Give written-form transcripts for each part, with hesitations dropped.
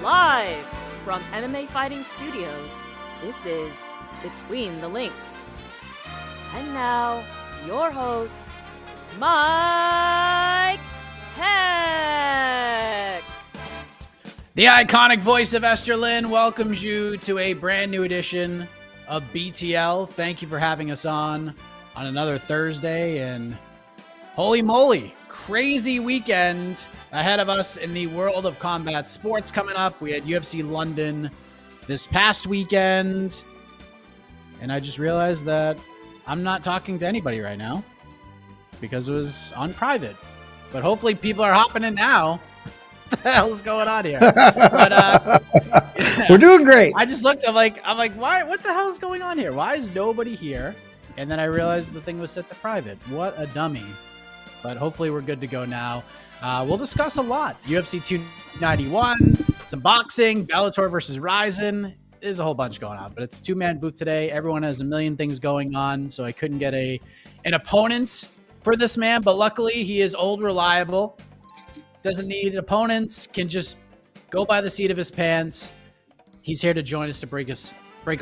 Live from MMA Fighting Studios, this is Between the Links. And now, your host, Mike Heck. The iconic voice of Esther Lynn welcomes you to a brand new edition of BTL. Thank you for having us on another Thursday, and holy moly, crazy weekend ahead of us in the world of combat sports coming up. We had UFC London this past weekend, and I just realized that I'm not talking to anybody right now because it was on private. But hopefully people are hopping in now. What the hell is going on here? But we're doing great. I just looked, I'm like, why? What the hell is going on here? Why is nobody here? And then I realized the thing was set to private. What a dummy. But hopefully we're good to go now. We'll discuss a lot. UFC 291, some boxing, Bellator versus RIZIN. There's a whole bunch going on, but it's a two-man booth today. Everyone has a million things going on, so I couldn't get an opponent for this man, but luckily he is old, reliable, doesn't need opponents, can just go by the seat of his pants. He's here to join us to break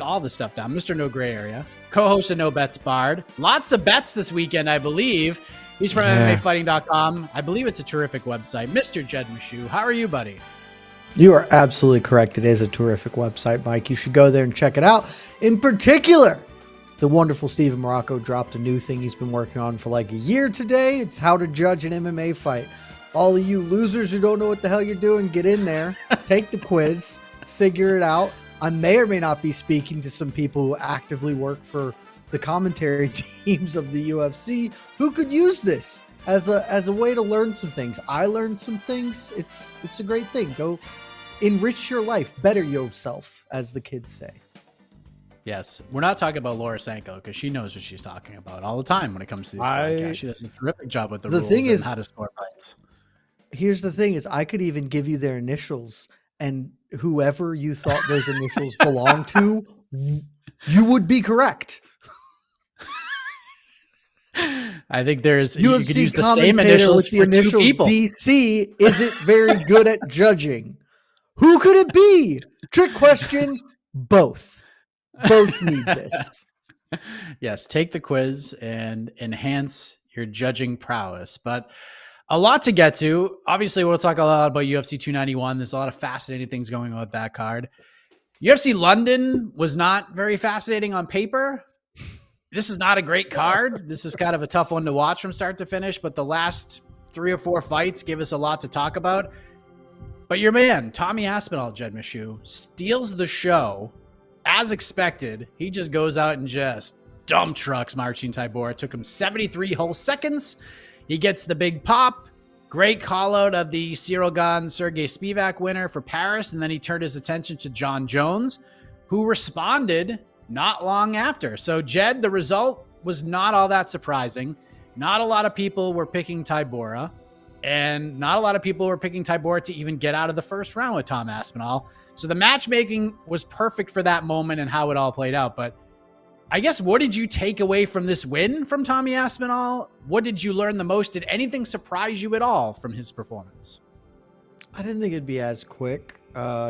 all this stuff down. Mr. No Gray Area, co-host of No Bets Barred. Lots of bets this weekend, I believe. He's from MMAfighting.com. I believe it's a terrific website. Mr. Jed Meshew, how are you, buddy? You are absolutely correct. It is a terrific website, Mike. You should go there and check it out. In particular, the wonderful Steven Morocco dropped a new thing he's been working on for like a year today. It's how to judge an MMA fight. All of you losers who don't know what the hell you're doing, get in there, take the quiz, figure it out. I may or may not be speaking to some people who actively work for the commentary teams of the UFC who could use this as a way to learn some things. I learned some things. It's a great thing. Go enrich your life, better yourself, as the kids say. Yes, we're not talking about Laura Sanko because she knows what she's talking about all the time when it comes to these podcasts. She does a terrific job with the rules and how to score fights. Here's the thing is I could even give you their initials, and whoever you thought those initials belonged to, you would be correct. I think there's UFC you could use the same initials for two people. DC isn't very good at judging. Who could it be? Trick question. Both need this. Yes, take the quiz and enhance your judging prowess. But a lot to get to. Obviously, we'll talk a lot about UFC 291. There's a lot of fascinating things going on with that card. UFC London was not very fascinating on paper. This is not a great card. This is kind of a tough one to watch from start to finish, but the last 3 or 4 fights give us a lot to talk about. But your man, Tommy Aspinall, Jed Meshew, steals the show as expected. He just goes out and just dump trucks Marcin Tybura. It took him 73 whole seconds. He gets the big pop. Great call out of the Cyril Gane Sergey Spivak winner for Paris. And then he turned his attention to Jon Jones, who responded not long after. So, Jed, the result was not all that surprising. Not a lot of people were picking Tybura, and not a lot of people were picking Tybura to even get out of the first round with Tom Aspinall. So the matchmaking was perfect for that moment and how it all played out. But I guess, what did you take away from this win from Tommy Aspinall? What did you learn the most? Did anything surprise you at all from his performance? I didn't think it'd be as quick,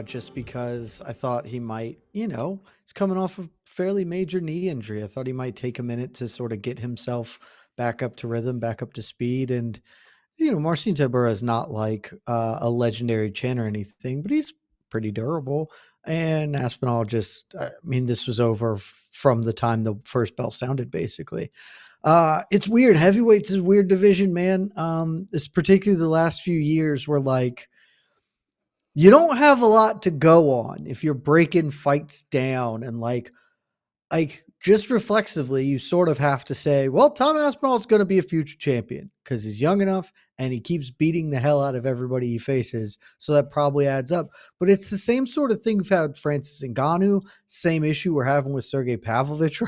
just because I thought he might, he's coming off a fairly major knee injury. I thought he might take a minute to sort of get himself back up to rhythm, back up to speed. And, Marcin Tybura is not like a legendary chin or anything, but he's pretty durable. And Aspinall this was over from the time the first bell sounded, basically. It's weird. Heavyweights is a weird division, man. It's particularly the last few years where, like, you don't have a lot to go on if you're breaking fights down, and like just reflexively, you sort of have to say, well, Tom Aspinall is going to be a future champion because he's young enough and he keeps beating the hell out of everybody he faces. So that probably adds up. But it's the same sort of thing we've had Francis Ngannou, same issue we're having with Sergey Pavlovich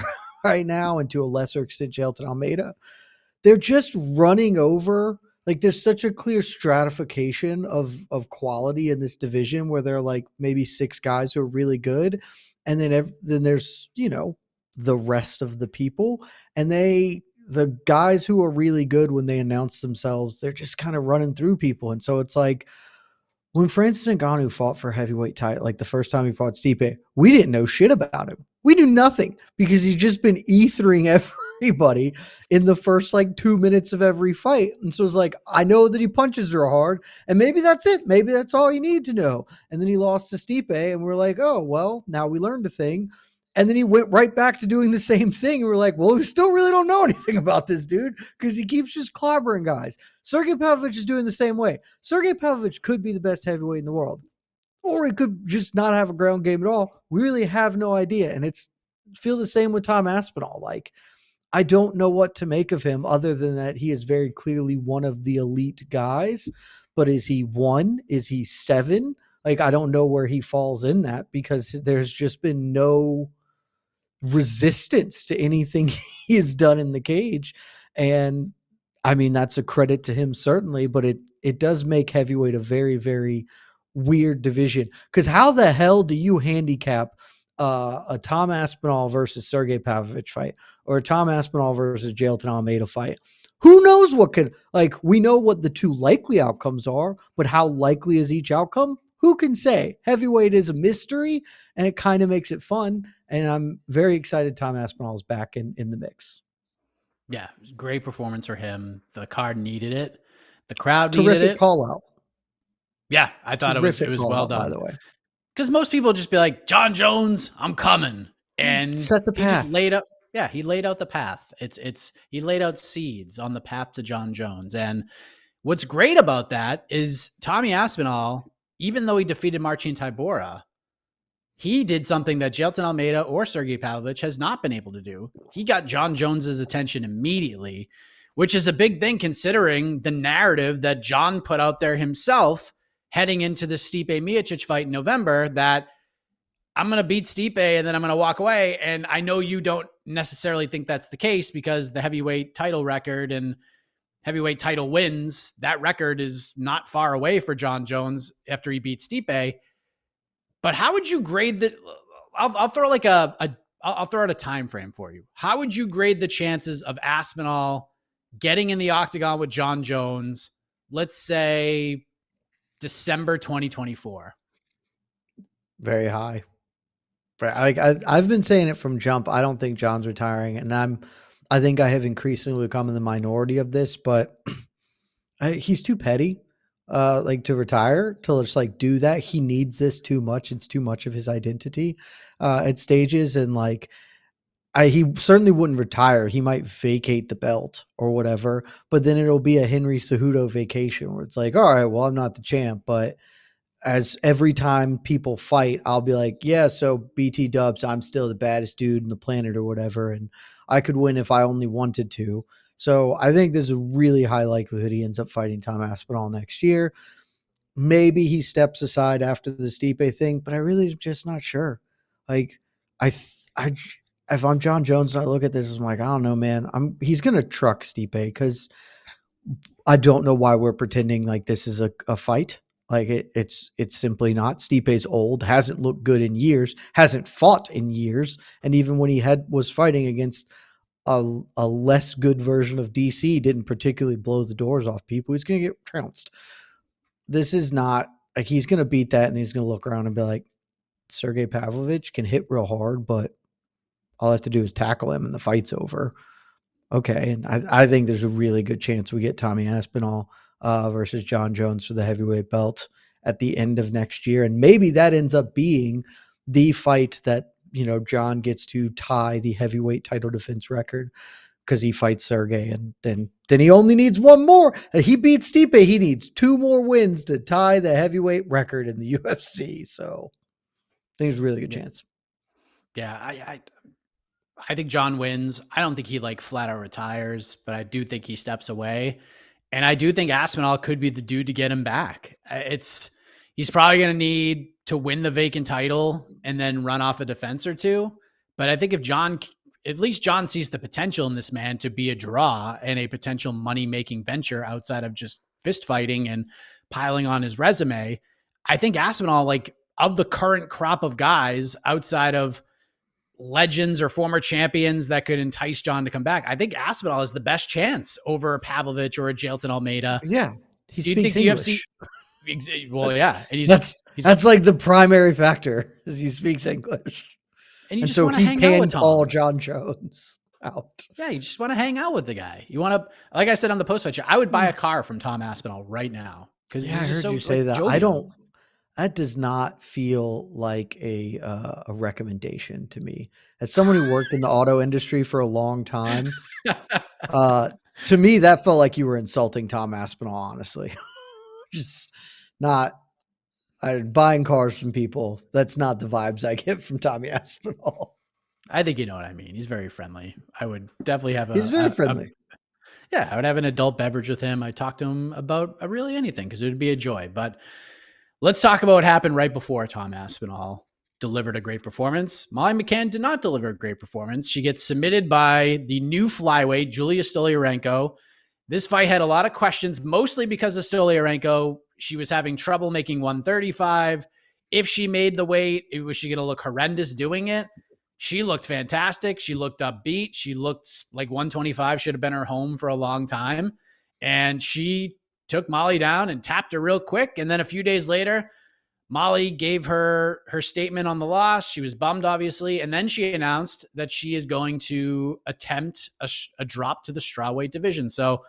right now, and to a lesser extent, Jailton Almeida. They're just running over. Like, there's such a clear stratification of quality in this division where there are like maybe 6 guys who are really good. And then there's, the rest of the people, and the guys who are really good, when they announce themselves, they're just kind of running through people. And so it's like, when Francis Ngannou fought for heavyweight title, like the first time he fought Stipe, we didn't know shit about him. We knew nothing because he's just been ethering everybody in the first like 2 minutes of every fight. And so it's like, I know that he punches real hard, and maybe that's it. Maybe that's all you need to know. And then he lost to Stipe, and we're like, oh, well, now we learned a thing. And then he went right back to doing the same thing. And we're like, well, we still really don't know anything about this dude because he keeps just clobbering guys. Sergey Pavlovich is doing the same way. Sergey Pavlovich could be the best heavyweight in the world, or he could just not have a ground game at all. We really have no idea. And it's feel the same with Tom Aspinall. Like, I don't know what to make of him other than that he is very clearly one of the elite guys. But is he 1? Is he 7? Like, I don't know where he falls in that because there's just been no resistance to anything he has done in the cage. And I mean, that's a credit to him, certainly, but it does make heavyweight a very, very weird division. Because how the hell do you handicap a Tom Aspinall versus Sergey Pavlovich fight, or a Tom Aspinall versus Jailton Almeida fight? Who knows what could, like, we know what the two likely outcomes are, but how likely is each outcome? Who can say? Heavyweight is a mystery, and it kind of makes it fun. And I'm very excited Tom Aspinall is back in the mix. Yeah, great performance for him. The card needed it. The crowd needed Terrific it. call out. Yeah, I thought it was well done. By the way, because most people just be like, Jon Jones, I'm coming, and set the path. He just laid up. Yeah, he laid out the path. He laid out seeds on the path to Jon Jones. And what's great about that is Tommy Aspinall, even though he defeated Marcin Tybura, he did something that Jailton Almeida or Sergey Pavlovich has not been able to do. He got Jon Jones's attention immediately, which is a big thing considering the narrative that Jon put out there himself heading into the Stipe Miocic fight in November, that I'm going to beat Stipe and then I'm going to walk away. And I know you don't necessarily think that's the case because the heavyweight title record and heavyweight title wins, that record is not far away for Jon Jones after he beat Stipe. But how would you grade the? I'll throw like I'll throw out a time frame for you. How would you grade the chances of Aspinall getting in the octagon with Jon Jones? Let's say December 2024. Very high. I've been saying it from jump. I don't think Jon's retiring, and I think I have increasingly become in the minority of this, but he's too petty. Like to retire, to just like do that. He needs this too much. It's too much of his identity at stages. And like, he certainly wouldn't retire. He might vacate the belt or whatever, but then it'll be a Henry Cejudo vacation where it's like, all right, well, I'm not the champ, but as every time people fight, I'll be like, yeah, so BT dubs, I'm still the baddest dude in the planet or whatever. And I could win if I only wanted to. So I think there's a really high likelihood he ends up fighting Tom Aspinall next year. Maybe he steps aside after the Stipe thing, but I really am just not sure. Like, if I'm Jon Jones and I look at this, I'm like, I don't know, man. He's gonna truck Stipe because I don't know why we're pretending like this is a fight. Like it's simply not. Stipe's old, hasn't looked good in years, hasn't fought in years, and even when he was fighting against a less good version of DC, didn't particularly blow the doors off people. He's going to get trounced. This is not like he's going to beat that and he's going to look around and be like, Sergey Pavlovich can hit real hard, but all I have to do is tackle him and the fight's over. Okay. And I think there's a really good chance we get Tommy Aspinall versus Jon Jones for the heavyweight belt at the end of next year. And maybe that ends up being the fight that, Jon gets to tie the heavyweight title defense record because he fights Sergey, and then he only needs one more. He beats Stipe. He needs 2 more wins to tie the heavyweight record in the UFC. So I think there's a really good chance. Yeah, I think Jon wins. I don't think he flat out retires, but I do think he steps away. And I do think Aspinall could be the dude to get him back. He's probably going to need to win the vacant title and then run off a defense or 2. But I think if at least Jon sees the potential in this man to be a draw and a potential money-making venture outside of just fist fighting and piling on his resume, I think Aspinall, of the current crop of guys outside of legends or former champions that could entice Jon to come back, I think Aspinall is the best chance over Pavlovich or a Jailton Almeida. Yeah. Do you think the UFC? Well, yeah, and that's like the primary factor is he speaks English, and you and just so want to he hang out can with call Tom. Jon Jones out. Yeah, you just want to hang out with the guy. You want to, like I said on the post fight, I would buy a car from Tom Aspinall right now because Yeah, he's I just heard you so say like that. I jovial. don't. That does not feel like a recommendation to me. As someone who worked in the auto industry for a long time, uh, to me that felt like you were insulting Tom Aspinall. Honestly, just not. Buying cars from people. That's not the vibes I get from Tommy Aspinall. I think you know what I mean. He's very friendly. I would definitely have He's very friendly. yeah, I would have an adult beverage with him. I talk to him about really anything because it would be a joy. But let's talk about what happened right before Tom Aspinall delivered a great performance. Molly McCann did not deliver a great performance. She gets submitted by the new flyweight, Julia Stolyarenko. This fight had a lot of questions, mostly because of Stolyarenko. She was having trouble making 135. If she made the weight, was she going to look horrendous doing it? She looked fantastic. She looked upbeat. She looked like 125 should have been her home for a long time. And she took Molly down and tapped her real quick. And then a few days later, Molly gave her statement on the loss. She was bummed, obviously. And then she announced that she is going to attempt a drop to the strawweight division. So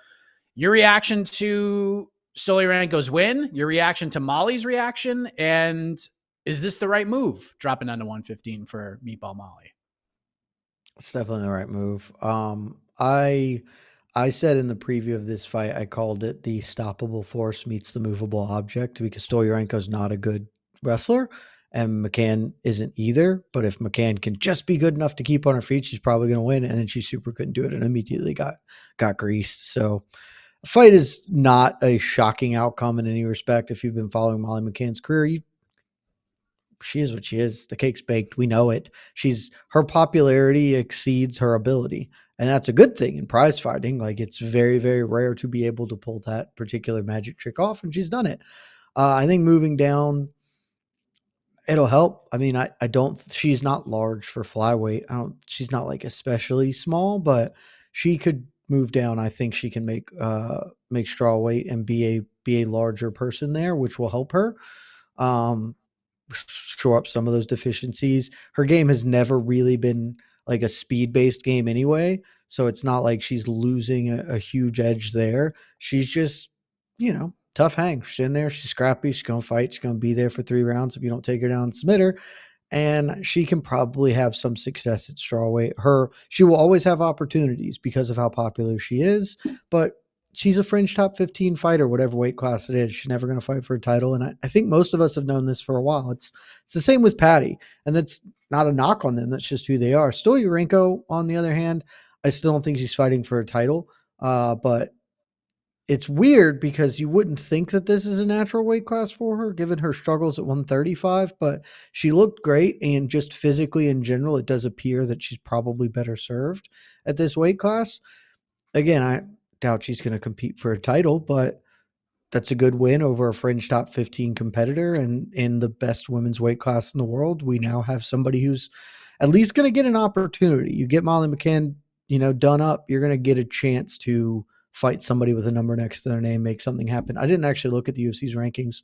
your reaction to Stolyarenko's win, your reaction to Molly's reaction, and is this the right move, dropping down to 115 for Meatball Molly? It's definitely the right move. I said in the preview of this fight, I called it the stoppable force meets the movable object because Stolyarenko's not a good wrestler and McCann isn't either. But if McCann can just be good enough to keep on her feet, she's probably going to win. And then she super couldn't do it and immediately got greased. So the fight is not a shocking outcome in any respect. If you've been following Molly McCann's career, she is what she is. The cake's baked. We know it. Her popularity exceeds her ability. And that's a good thing in prize fighting. Like it's very, very rare to be able to pull that particular magic trick off. And she's done it. I think moving down, it'll help. I mean, she's not large for flyweight. She's not like especially small, but she could move down. I think she can make straw weight and be a larger person there, which will help her. Shore up some of those deficiencies. Her game has never really been like a speed-based game anyway, so it's not like she's losing a huge edge there. She's just, tough hang. She's in there. She's scrappy. She's going to fight. She's going to be there for 3 rounds if you don't take her down and submit her. And she can probably have some success at strawweight. She will always have opportunities because of how popular she is, but she's a fringe top 15 fighter, whatever weight class it is. She's never going to fight for a title. And I think most of us have known this for a while. It's the same with Patty. And that's not a knock on them. That's just who they are. Stolyarenko, on the other hand, I still don't think she's fighting for a title. But it's weird because you wouldn't think that this is a natural weight class for her, given her struggles at 135. But she looked great. And just physically in general, it does appear that she's probably better served at this weight class. Again, I doubt she's going to compete for a title, but that's a good win over a fringe top 15 competitor. And in the best women's weight class in the world, we now have somebody who's at least going to get an opportunity. You get Molly McCann, done up, you're going to get a chance to fight somebody with a number next to their name, make something happen. I didn't actually look at the UFC's rankings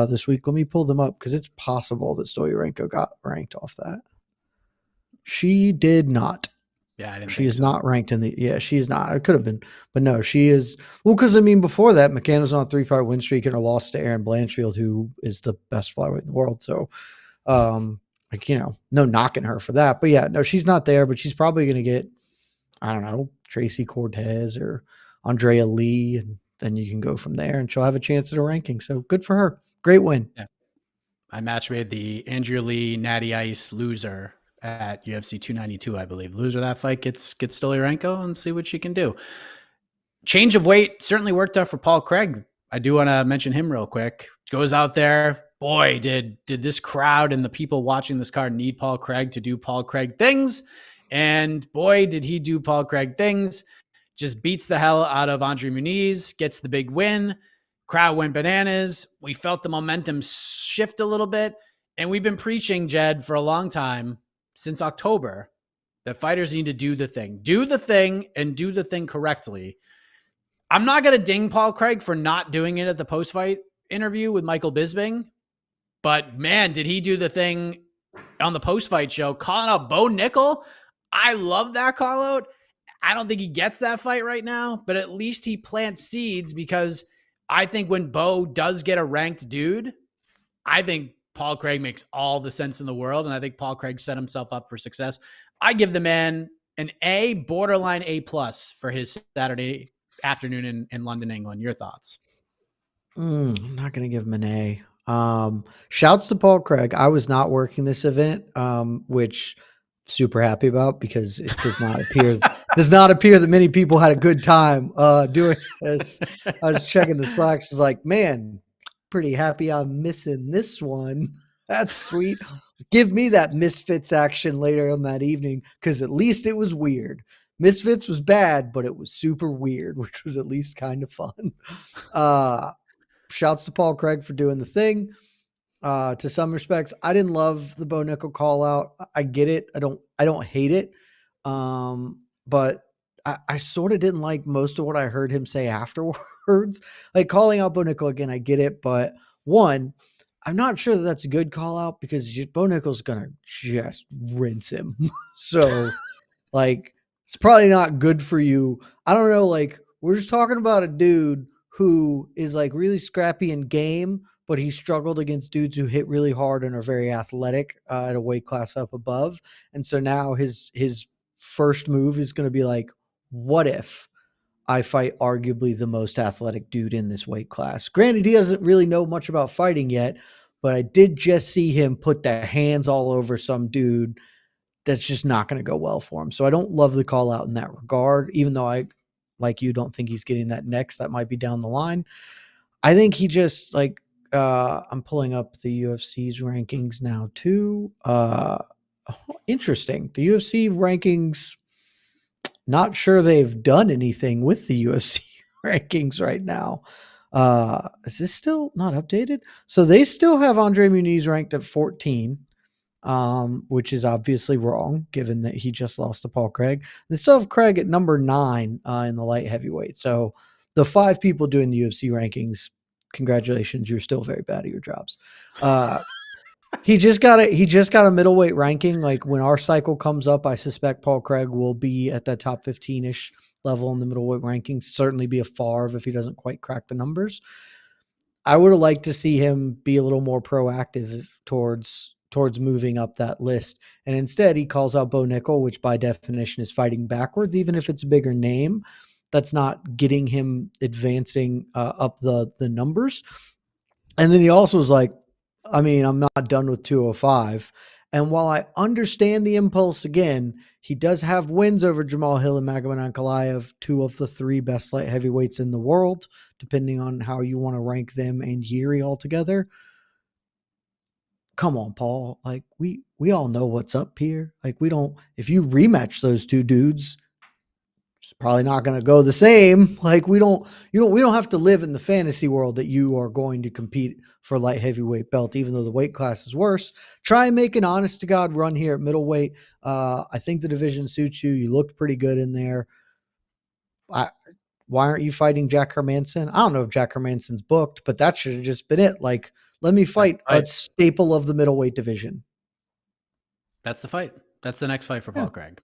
this week. Let me pull them up because it's possible that Stolyarenko got ranked off that. She did not. Yeah, I didn't She think is so. not ranked she is not. It could have been, but no, she is. Well, because before that, McCann was on a 3-fight win streak and her loss to Erin Blanchfield, who is the best flyweight in the world. So, no knocking her for that. But yeah, no, she's not there, but she's probably going to get, I don't know, Tracy Cortez or Andrea Lee, and then you can go from there and she'll have a chance at a ranking. So good for her. Great win. Yeah. I match made the Andrea Lee Natty Ice loser at UFC 292, I believe. Loser of that fight gets Stolyarenko and see what she can do. Change of weight certainly worked out for Paul Craig. I do want to mention him real quick. Goes out there. Boy, did this crowd and the people watching this card need Paul Craig to do Paul Craig things. And boy, did he do Paul Craig things. Just beats the hell out of Andre Muniz, gets the big win. Crowd went bananas. We felt the momentum shift a little bit. And we've been preaching, Jed, for a long time, since October, that fighters need to do the thing. Do the thing and do the thing correctly. I'm not going to ding Paul Craig for not doing it at the post-fight interview with Michael Bisping, but man, did he do the thing on the post-fight show, calling out Bo Nickel. I love that call out. I don't think he gets that fight right now, but at least he plants seeds, because I think when Bo does get a ranked dude, I think Paul Craig makes all the sense in the world, and I think Paul Craig set himself up for success. I give the man an A, borderline A+ for his Saturday afternoon in London, England. Your thoughts? I'm not going to give him an A. Shouts to Paul Craig. I was not working this event, which super happy about, because it does not appear that many people had a good time doing this. I was checking the Slacks. It's like, man, pretty happy I'm missing this one. That's sweet. Give me that Misfits action later on that evening, because at least it was weird. Misfits was bad, but it was super weird, which was at least kind of fun. Shouts to Paul Craig for doing the thing. To some respects, I didn't love the Bo Nickel call out. I get it. I don't hate it. But I sort of didn't like most of what I heard him say afterwards. Like, calling out Bo Nickel again, I get it. But one, I'm not sure that that's a good call out, because Bo Nickel's going to just rinse him. So, like, it's probably not good for you. I don't know. Like, we're just talking about a dude who is like really scrappy in game, but he struggled against dudes who hit really hard and are very athletic at a weight class up above. And so now his first move is going to be like, what if I fight arguably the most athletic dude in this weight class? Granted, he doesn't really know much about fighting yet, but I did just see him put the hands all over some dude. That's just not going to go well for him. So I don't love the call out in that regard, even though I, like you, don't think he's getting that next. That might be down the line. I think he just, like, I'm pulling up the UFC's rankings now too. Interesting. The UFC rankings, not sure they've done anything with the UFC rankings right now. Is this still not updated? So they still have Andre Muniz ranked at 14. Which is obviously wrong, given that he just lost to Paul Craig. They still have Craig at number 9 in the light heavyweight. So the 5 people doing the UFC rankings, congratulations, you're still very bad at your jobs. He just got a middleweight ranking. Like, when our cycle comes up, I suspect Paul Craig will be at that top 15-ish level in the middleweight rankings. Certainly be a Favre if he doesn't quite crack the numbers. I would have liked to see him be a little more proactive towards moving up that list. And instead he calls out Bo Nickel, which by definition is fighting backwards. Even if it's a bigger name, that's not getting him advancing up the numbers. And then he also was like, I mean, I'm not done with 205. And while I understand the impulse, again, he does have wins over Jamal Hill and Magomed Ankalaev, 2 of the 3 best light heavyweights in the world, depending on how you want to rank them and Yuri altogether. Come on, Paul. Like, we all know what's up here. Like, if you rematch those 2 dudes, it's probably not going to go the same. Like, we don't have to live in the fantasy world that you are going to compete for light heavyweight belt, even though the weight class is worse. Try and make an honest to God run here at middleweight. I think the division suits you. You looked pretty good in there. Why aren't you fighting Jack Hermanson? I don't know if Jack Hermanson's booked, but that should have just been it. Like, let me fight a staple of the middleweight division. That's the fight. That's the next fight for Paul Craig.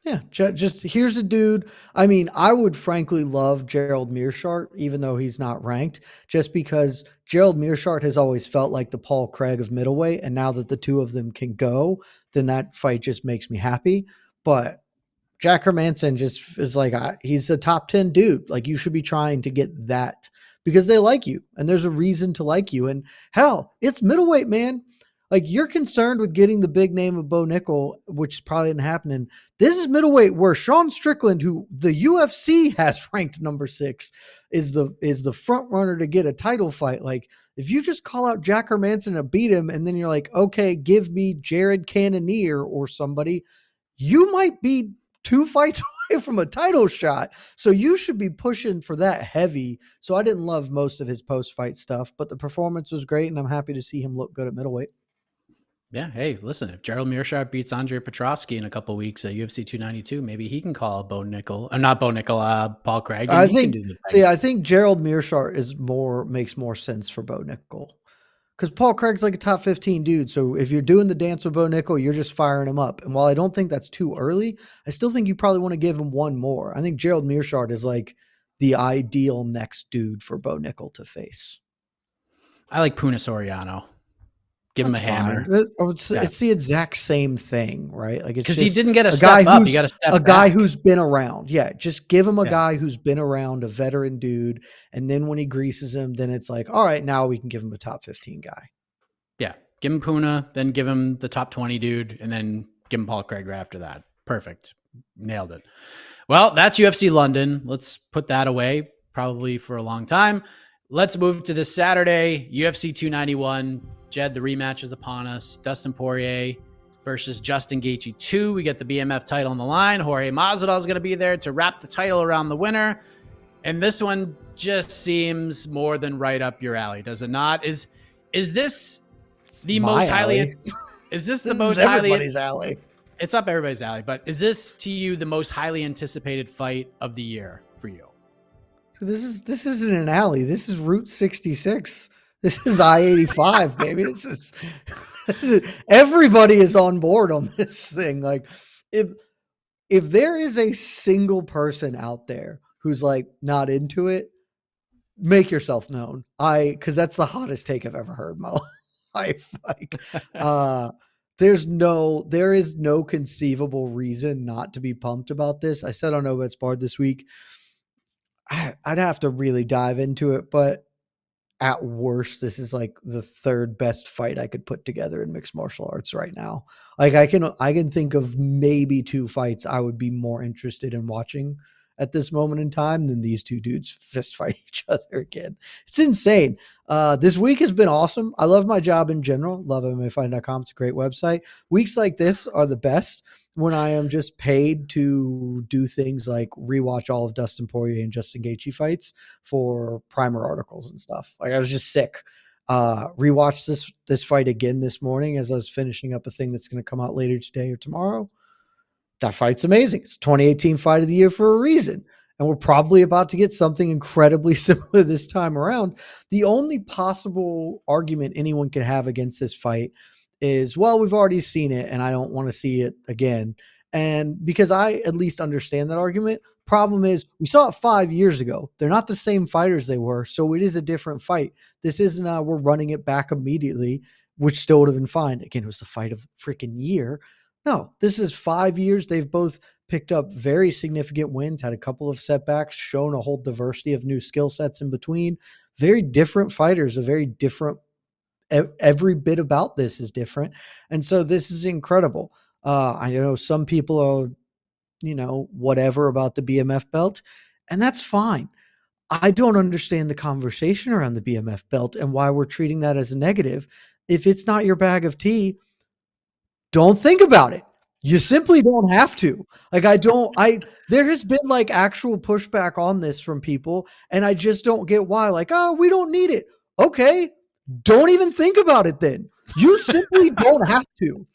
Yeah, just here's a dude. I mean, I would frankly love Gerald Meerschaert, even though he's not ranked, just because Gerald Meerschaert has always felt like the Paul Craig of middleweight, and now that the 2 of them can go, then that fight just makes me happy. But Jack Hermanson just is like, he's a top 10 dude. Like, you should be trying to get that because they like you, and there's a reason to like you. And hell, it's middleweight, man. Like, you're concerned with getting the big name of Bo Nickel, which probably isn't happening. This is middleweight, where Sean Strickland, who the UFC has ranked number 6, is the front runner to get a title fight. Like, if you just call out Jack Hermanson and beat him, and then you're like, okay, give me Jared Cannonier or somebody, you might be 2 fights away from a title shot. So you should be pushing for that heavy. So I didn't love most of his post-fight stuff, but the performance was great, and I'm happy to see him look good at middleweight. Yeah. Hey, listen, if Gerald Meerschaert beats Andre Petrosky in a couple weeks at UFC 292, maybe he can call Bo Nickel, or not Bo Nickel, Paul Craig, and he can do the thing. I think Gerald Meerschaert makes more sense for Bo Nickel. Because Paul Craig's like a top 15 dude. So if you're doing the dance with Bo Nickel, you're just firing him up. And while I don't think that's too early, I still think you probably want to give him one more. I think Gerald Meerschaert is like the ideal next dude for Bo Nickel to face. I like Puna Soriano. Give him a hammer. It's the exact same thing, right? Like, it's because he didn't get a step up. He got a step back. Guy who's been around. Yeah, just give him a guy who's been around, a veteran dude, and then when he greases him, then it's like, all right, now we can give him a top 15 guy. Yeah, give him Puna, then give him the top 20 dude, and then give him Paul Craig right after that. Perfect, nailed it. Well, that's UFC London. Let's put that away, probably for a long time. Let's move to this Saturday, UFC 291. Jed, the rematch is upon us. Dustin Poirier versus Justin Gaethje 2. We get the BMF title on the line. Jorge Masvidal is going to be there to wrap the title around the winner. And this one just seems more than right up your alley, does it not? Is this the most highly? Is this the most highly? Everybody's alley. It's up everybody's alley. But is this to you the most highly anticipated fight of the year for you? This isn't an alley. This is Route 66. This is I-85, baby. This is everybody is on board on this thing. Like, if there is a single person out there who's like not into it, make yourself known. Because that's the hottest take I've ever heard in my life. Like, there is no conceivable reason not to be pumped about this. I said on No Bets Barred this week, I'd have to really dive into it, but at worst, this is like the third best fight I could put together in mixed martial arts right now. Like, I can think of maybe two fights I would be more interested in watching at this moment in time than these two dudes fist fight each other again. It's insane. This week has been awesome. I love my job in general. Love MMAfighting.com. It's a great website. Weeks like this are the best when I am just paid to do things like rewatch all of Dustin Poirier and Justin Gaethje fights for primer articles and stuff. Like, I was just sick. Rewatched this fight again this morning as I was finishing up a thing that's going to come out later today or tomorrow. That fight's amazing. It's 2018 fight of the year for a reason. And we're probably about to get something incredibly similar this time around. The only possible argument anyone can have against this fight is, well, we've already seen it and I don't want to see it again. And because I at least understand that argument, problem is we saw it 5 years ago. They're not the same fighters they were. So it is a different fight. This isn't we're running it back immediately, which still would have been fine. Again, it was the fight of the freaking year. No, this is 5 years. They've both picked up very significant wins, had a couple of setbacks, shown a whole diversity of new skill sets in between. Very different fighters, a very different, every bit about this is different. And so this is incredible. I know some people are, whatever about the BMF belt, and that's fine. I don't understand the conversation around the BMF belt and why we're treating that as a negative. If it's not your bag of tea, don't think about it. You simply don't have to. Like, there has been like actual pushback on this from people, and I just don't get why. Like, oh, we don't need it. Okay. Don't even think about it then. You simply don't have to.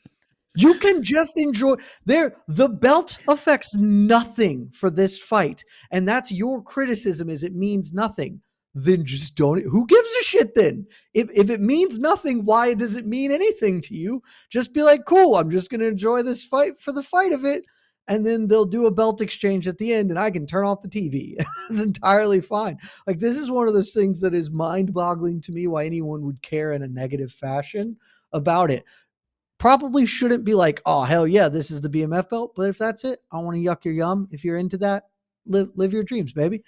You can just enjoy the belt affects nothing for this fight. And that's your criticism, is it means nothing. Then just don't. Who gives a shit then? If it means nothing, why does it mean anything to you? Just be like, cool, I'm just going to enjoy this fight for the fight of it. And then they'll do a belt exchange at the end and I can turn off the TV. It's entirely fine. Like, this is one of those things that is mind-boggling to me why anyone would care in a negative fashion about it. Probably shouldn't be like, oh, hell yeah, this is the BMF belt. But if that's it, I want to yuck your yum. If you're into that, live your dreams, baby.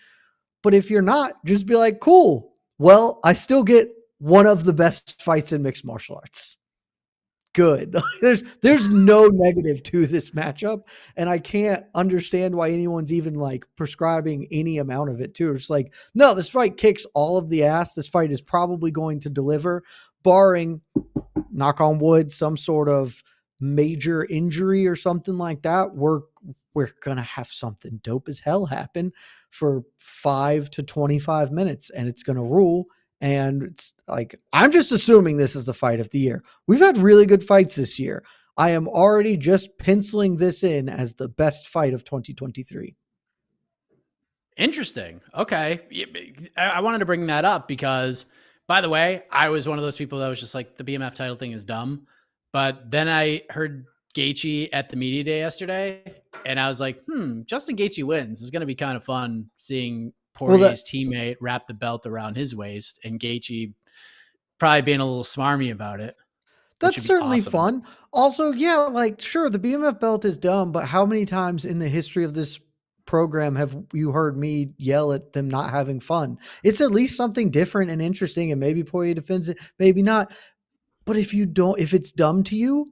But if you're not, just be like, cool. Well, I still get one of the best fights in mixed martial arts. Good. There's no negative to this matchup. And I can't understand why anyone's even like prescribing any amount of it too. It's like, no, this fight kicks all of the ass. This fight is probably going to deliver, barring, knock on wood, some sort of major injury or something like that. We're going to have something dope as hell happen for 5 to 25 minutes and it's going to rule. And it's like, I'm just assuming this is the fight of the year. We've had really good fights this year. I am already just penciling this in as the best fight of 2023. Interesting. Okay. I wanted to bring that up because, by the way, I was one of those people that was just like, the BMF title thing is dumb. But then I heard Gaethje at the media day yesterday, and I was like, Justin Gaethje wins. It's going to be kind of fun seeing Poirier's teammate wrap the belt around his waist and Gaethje probably being a little smarmy about it. That's certainly fun. Also, yeah, like, sure, the BMF belt is dumb, but how many times in the history of this program have you heard me yell at them not having fun? It's at least something different and interesting, and maybe Poirier defends it, maybe not. But if it's dumb to you,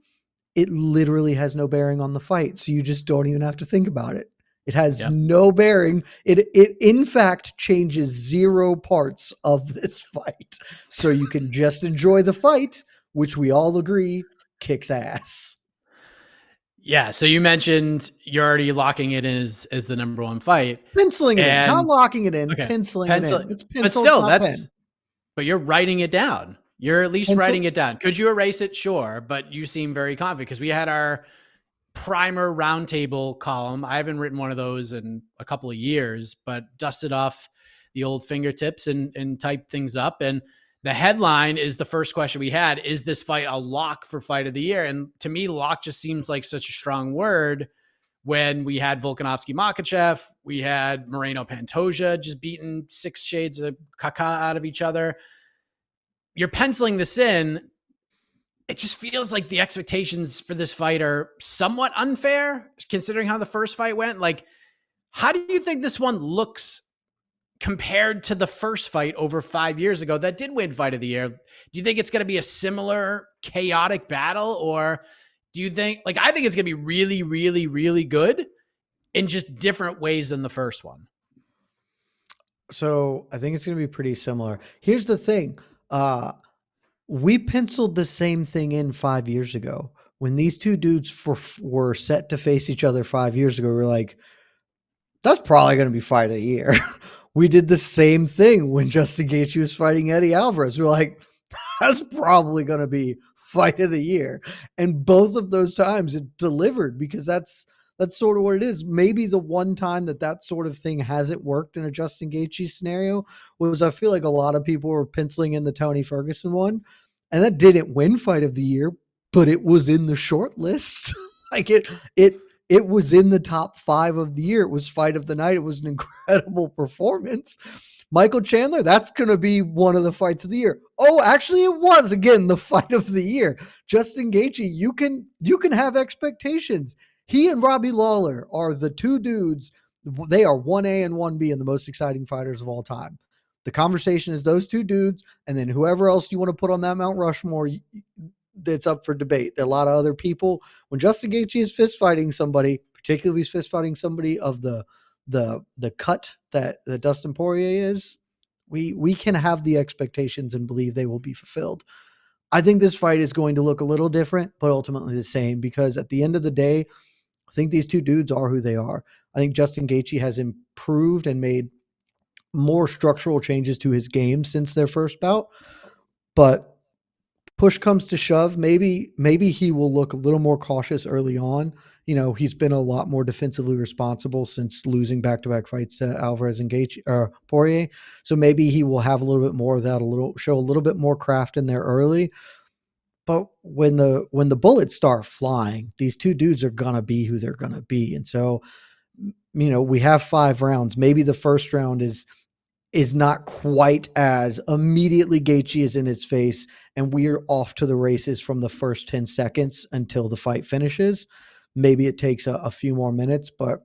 it literally has no bearing on the fight. So you just don't even have to think about it. It has no bearing. It in fact changes 0 parts of this fight. So you can just enjoy the fight, which we all agree kicks ass. Yeah. So you mentioned you're already locking it in as the number one fight. Penciling it in. Not locking it in, penciling it in. It's pencil, but still, pen. But you're writing it down. You're at least writing it down. Could you erase it? Sure. But you seem very confident because we had our primer roundtable column. I haven't written one of those in a couple of years, but dusted off the old fingertips and typed things up. And the headline is the first question we had: is this fight a lock for fight of the year? And to me, lock just seems like such a strong word. When we had Volkanovski Makhachev, we had Moreno Pantoja just beating 6 shades of caca out of each other. You're penciling this in. It just feels like the expectations for this fight are somewhat unfair considering how the first fight went. Like, how do you think this one looks compared to the first fight over 5 years ago that did win fight of the year? Do you think it's going to be a similar chaotic battle, or do you think, like, I think it's going to be really, really, really good in just different ways than the first one? So I think it's going to be pretty similar. Here's the thing. We penciled the same thing in 5 years ago. When these two dudes were set to face each other 5 years ago, we were like, that's probably going to be fight of the year. We did the same thing when Justin Gaethje was fighting Eddie Alvarez. We were like, that's probably going to be fight of the year. And both of those times it delivered, because that's sort of what it is. Maybe the one time that sort of thing hasn't worked in a Justin Gaethje scenario was, I feel like a lot of people were penciling in the Tony Ferguson one, and that didn't win fight of the year, but it was in the short list. Like it was in the top 5 of the year. It was fight of the night. It was an incredible performance. Michael Chandler, that's going to be one of the fights of the year. Oh, actually it was, again, the fight of the year. Justin Gaethje, you can have expectations. He and Robbie Lawler are the two dudes. They are 1A and 1B and the most exciting fighters of all time. The conversation is those two dudes, and then whoever else you want to put on that Mount Rushmore, that's up for debate. There are a lot of other people. When Justin Gaethje is fist fighting somebody, particularly he's fist fighting somebody of the cut that Dustin Poirier is, we can have the expectations and believe they will be fulfilled. I think this fight is going to look a little different, but ultimately the same, because at the end of the day, I think these two dudes are who they are. I think Justin Gaethje has improved and made more structural changes to his game since their first bout. But push comes to shove, maybe he will look a little more cautious early on. You know, he's been a lot more defensively responsible since losing back-to-back fights to Alvarez and Poirier. So maybe he will have a little bit more of that, show a little bit more craft in there early. But when the bullets start flying, these two dudes are going to be who they're going to be. And so, you know, we have 5 rounds. Maybe the first round is not quite as immediately Gaethje is in his face, and we're off to the races from the first 10 seconds until the fight finishes. Maybe it takes a few more minutes, but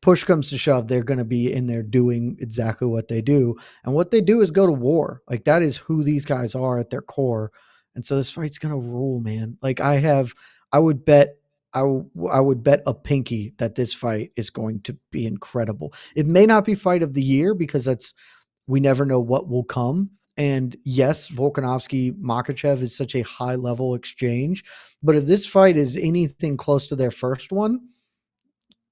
push comes to shove, they're going to be in there doing exactly what they do. And what they do is go to war. Like, that is who these guys are at their core. And so this fight's going to rule, man. Like, I would bet a pinky that this fight is going to be incredible. It may not be fight of the year because we never know what will come. And yes, Volkanovski Makhachev is such a high level exchange, but if this fight is anything close to their first one,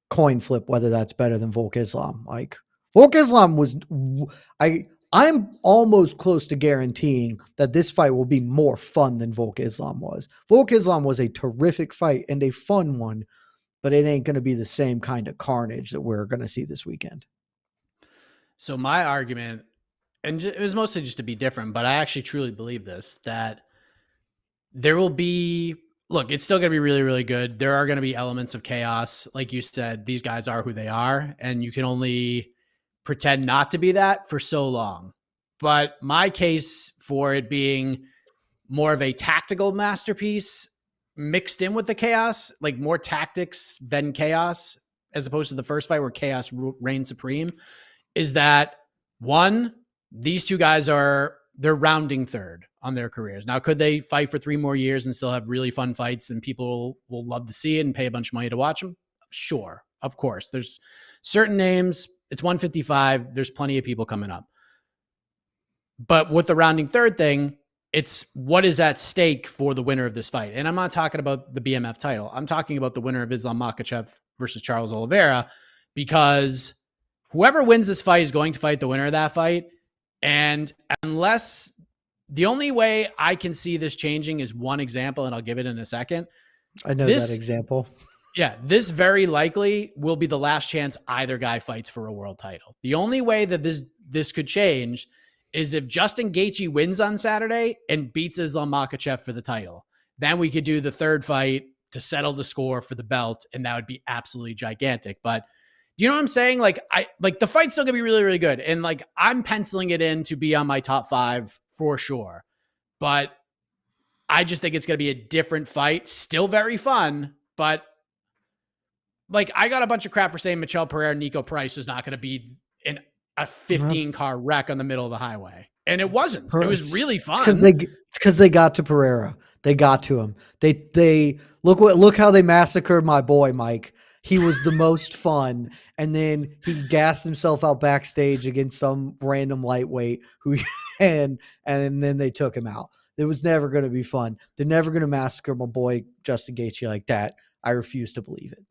coin flip whether that's better than Volk Islam. Like, Volk Islam was, I'm almost close to guaranteeing that this fight will be more fun than Volk Islam was. Volk Islam was a terrific fight and a fun one, but it ain't going to be the same kind of carnage that we're going to see this weekend. So my argument, and it was mostly just to be different, but I actually truly believe this, that there will be, look, it's still going to be really, really good. There are going to be elements of chaos. Like you said, these guys are who they are, and you can only pretend not to be that for so long. But my case for it being more of a tactical masterpiece mixed in with the chaos, like more tactics than chaos, as opposed to the first fight where chaos reigned supreme, is that one, these two guys they're rounding third on their careers. Now, could they fight for 3 more years and still have really fun fights and people will love to see it and pay a bunch of money to watch them? Sure, of course. There's certain names. It's 155. There's plenty of people coming up. But with the rounding third thing, it's what is at stake for the winner of this fight. And I'm not talking about the BMF title. I'm talking about the winner of Islam Makhachev versus Charles Oliveira, because whoever wins this fight is going to fight the winner of that fight. And unless the only way I can see this changing is one example, and I'll give it in a second. I know that example. Yeah, this very likely will be the last chance either guy fights for a world title. The only way that this could change is if Justin Gaethje wins on Saturday and beats Islam Makhachev for the title. Then we could do the third fight to settle the score for the belt, and that would be absolutely gigantic. But do you know what I'm saying? Like the fight's still gonna be really, really good. And like I'm penciling it in to be on my top 5 for sure. But I just think it's gonna be a different fight. Still very fun, but like I got a bunch of crap for saying Michel Pereira and Nico Price was not gonna be a 15-car wreck on the middle of the highway. And it wasn't. It was really fun. It's because they got to Pereira. They got to him. They look how they massacred my boy Mike. He was the most fun, and then he gassed himself out backstage against some random lightweight who and then they took him out. It was never going to be fun. They're never going to massacre my boy Justin Gaethje like that. I refuse to believe it.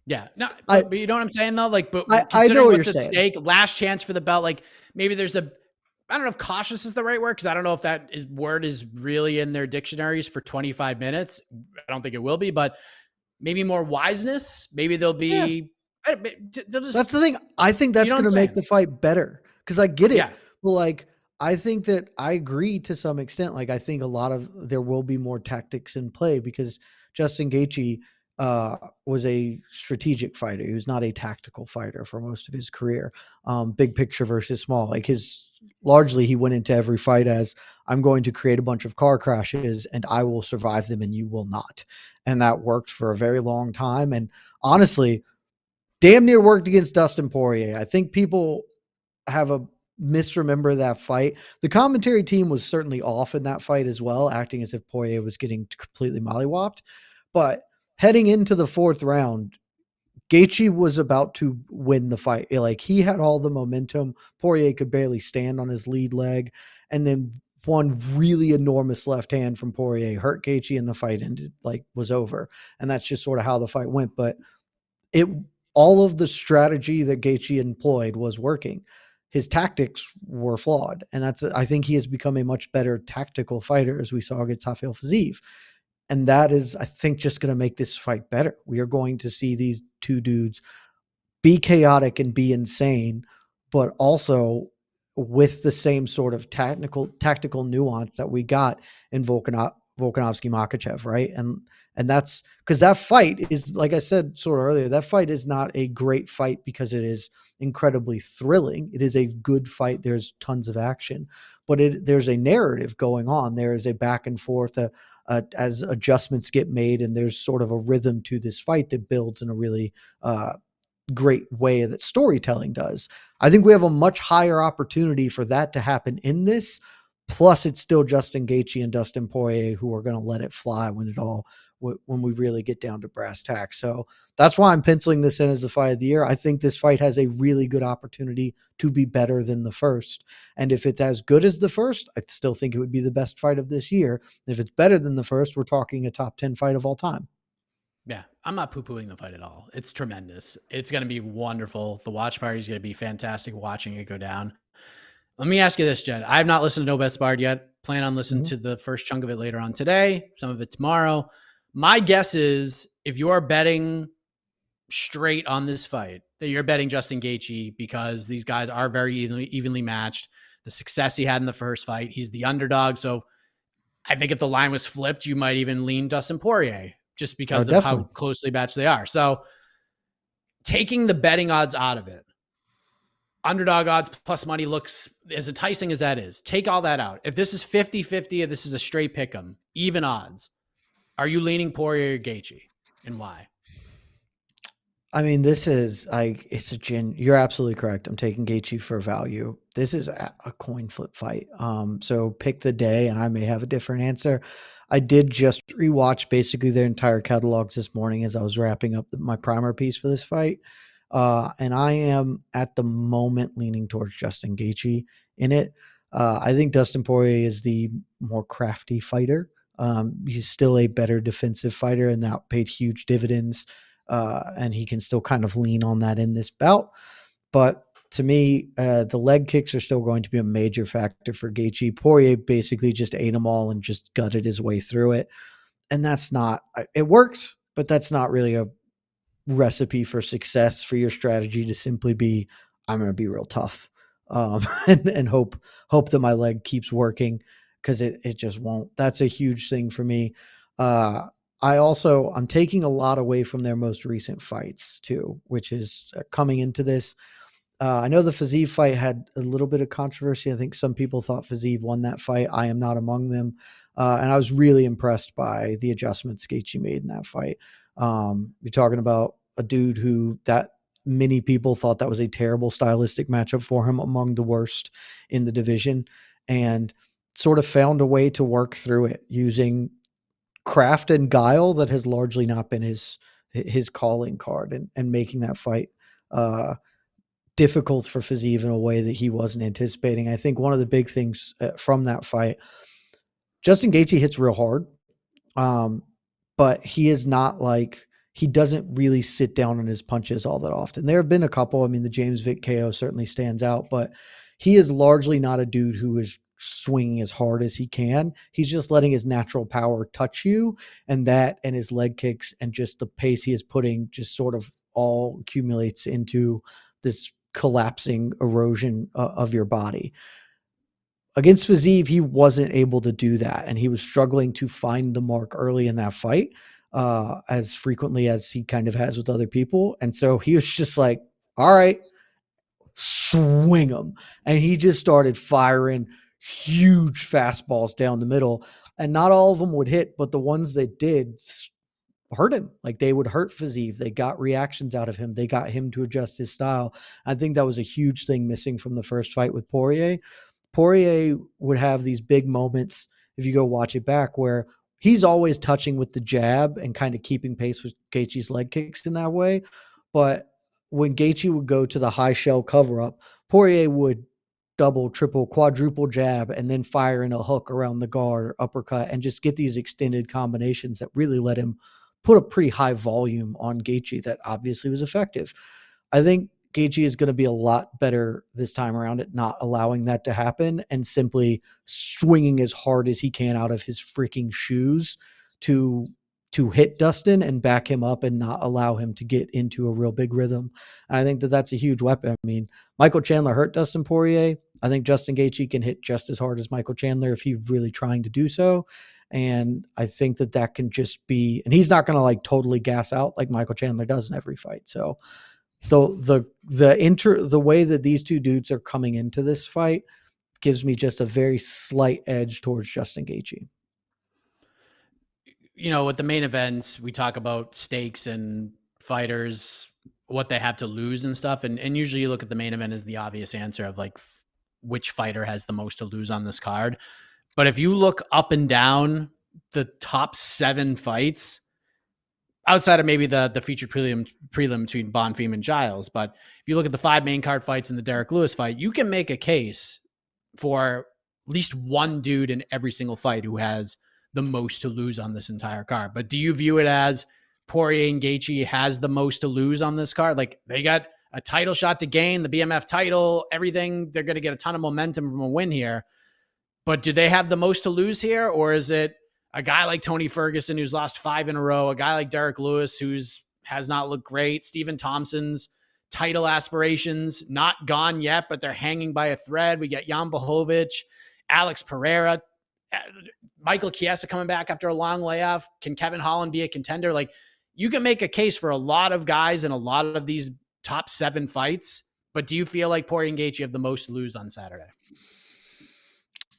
Yeah, no, but you know what I'm saying though. Like, but I know what what's you're at saying. stake, last chance for the belt. Like, maybe there's I don't know if cautious is the right word, because I don't know if word is really in their dictionaries for 25 minutes. I don't think it will be, but maybe more wiseness. Maybe they'll be. Yeah. That's the thing. I think that's going to make the fight better, because I get it. Yeah. Well, like I think that I agree to some extent. Like I think there will be more tactics in play, because Justin Gaethje was a strategic fighter. He was not a tactical fighter for most of his career. Big picture versus small. Like largely he went into every fight as, I'm going to create a bunch of car crashes and I will survive them and you will not. And that worked for a very long time. And honestly, damn near worked against Dustin Poirier. I think people have misremember that fight. The commentary team was certainly off in that fight as well, acting as if Poirier was getting completely mollywopped. But heading into the 4th round, Gaethje was about to win the fight. Like he had all the momentum. Poirier could barely stand on his lead leg. And then one really enormous left hand from Poirier hurt Gaethje, and the fight was over. And that's just sort of how the fight went. But all of the strategy that Gaethje employed was working. His tactics were flawed. And I think he has become a much better tactical fighter, as we saw against Rafael Fiziev. And that is, I think, just going to make this fight better. We are going to see these two dudes be chaotic and be insane, but also with the same sort of tactical nuance that we got in Volkanovski Makhachev, right? And that's because that fight is, like I said sort of earlier, that fight is not a great fight because it is incredibly thrilling. It is a good fight. There's tons of action, but there's a narrative going on. There is a back and forth as adjustments get made, and there's sort of a rhythm to this fight that builds in a really great way that storytelling does. I think we have a much higher opportunity for that to happen in this. Plus, it's still Justin Gaethje and Dustin Poirier who are going to let it fly when we really get down to brass tacks. So that's why I'm penciling this in as the fight of the year. I think this fight has a really good opportunity to be better than the first. And if it's as good as the first, I still think it would be the best fight of this year. And if it's better than the first, we're talking a top 10 fight of all time. Yeah, I'm not poo-pooing the fight at all. It's tremendous. It's going to be wonderful. The watch party is going to be fantastic watching it go down. Let me ask you this, Jed. I have not listened to No Bets Barred yet. Plan on listening to the first chunk of it later on today, some of it tomorrow. My guess is if you are betting straight on this fight, that you're betting Justin Gaethje because these guys are very evenly matched. The success he had in the first fight, he's the underdog. So I think if the line was flipped, you might even lean Dustin Poirier just because of how closely matched they are. So taking the betting odds out of it, underdog odds plus money looks as enticing as that is. Take all that out. If this is 50-50, if this is a straight pick 'em, even odds, are you leaning Poirier or Gaethje, and why? I mean, this is it's a gin. You're absolutely correct. I'm taking Gaethje for value. This is a coin flip fight. So pick the day, and I may have a different answer. I did just rewatch basically their entire catalogs this morning as I was wrapping up my primer piece for this fight. And I am at the moment leaning towards Justin Gaethje in it. I think Dustin Poirier is the more crafty fighter. He's still a better defensive fighter, and that paid huge dividends. And he can still kind of lean on that in this bout. But to me, the leg kicks are still going to be a major factor for Gaethje. Poirier basically just ate them all and just gutted his way through it. And that's not, it worked, but that's not really a recipe for success for your strategy to simply be, I'm going to be real tough and hope that my leg keeps working, because it just won't. That's a huge thing for me. I'm taking a lot away from their most recent fights too, which is coming into this. I know the Fiziev fight had a little bit of controversy. I think some people thought Fiziev won that fight. I am not among them. And I was really impressed by the adjustments Gaethje made in that fight. You're talking about a dude who that many people thought that was a terrible stylistic matchup for him, among the worst in the division, and sort of found a way to work through it using craft and guile that has largely not been his calling card, and making that fight difficult for Fiziev in a way that he wasn't anticipating. I think one of the big things from that fight, Justin Gaethje hits real hard, but he is not like, he doesn't really sit down on his punches all that often. There have been a couple. I mean, the James Vick KO certainly stands out, but he is largely not a dude who is swinging as hard as he can. He's just letting his natural power touch you, and that and his leg kicks and just the pace he is putting just sort of all accumulates into this collapsing erosion of your body. Against Fiziev, he wasn't able to do that, and he was struggling to find the mark early in that fight as frequently as he kind of has with other people. And so he was just like, all right, swing him. And he just started firing huge fastballs down the middle, and not all of them would hit, but the ones that did hurt him. Like, they would hurt Fiziev. They got reactions out of him. They got him to adjust his style. I think that was a huge thing missing from the first fight with Poirier. Poirier would have these big moments, if you go watch it back, where he's always touching with the jab and kind of keeping pace with Gaethje's leg kicks in that way. But when Gaethje would go to the high shell cover up, Poirier would double, triple, quadruple jab and then fire in a hook around the guard or uppercut and just get these extended combinations that really let him put a pretty high volume on Gaethje that obviously was effective. I think Gaethje is going to be a lot better this time around at not allowing that to happen and simply swinging as hard as he can out of his freaking shoes to hit Dustin and back him up and not allow him to get into a real big rhythm. And I think that that's a huge weapon. I mean, Michael Chandler hurt Dustin Poirier. I think Justin Gaethje can hit just as hard as Michael Chandler if he's really trying to do so. And I think that that can just be, and he's not going to like totally gas out like Michael Chandler does in every fight. So the way that these two dudes are coming into this fight gives me just a very slight edge towards Justin Gaethje. You know, with the main events, we talk about stakes and fighters, what they have to lose and stuff. And usually you look at the main event as the obvious answer of like which fighter has the most to lose on this card. But if you look up and down the top 7 fights, outside of maybe the featured prelim between Bonfim and Giles, but if you look at the 5 main card fights and the Derek Lewis fight, you can make a case for at least one dude in every single fight who has the most to lose on this entire card. But do you view it as Poirier and Gaethje has the most to lose on this card? Like, they got a title shot to gain, the BMF title, everything. They're going to get a ton of momentum from a win here. But do they have the most to lose here? Or is it a guy like Tony Ferguson, who's lost 5 in a row, a guy like Derek Lewis, has not looked great, Stephen Thompson's title aspirations not gone yet, but they're hanging by a thread. We get Jan Blachowicz, Alex Pereira, Michael Chiesa coming back after a long layoff. Can Kevin Holland be a contender? Like, you can make a case for a lot of guys in a lot of these top 7 fights, but do you feel like Poirier and Gaethje have the most to lose on Saturday?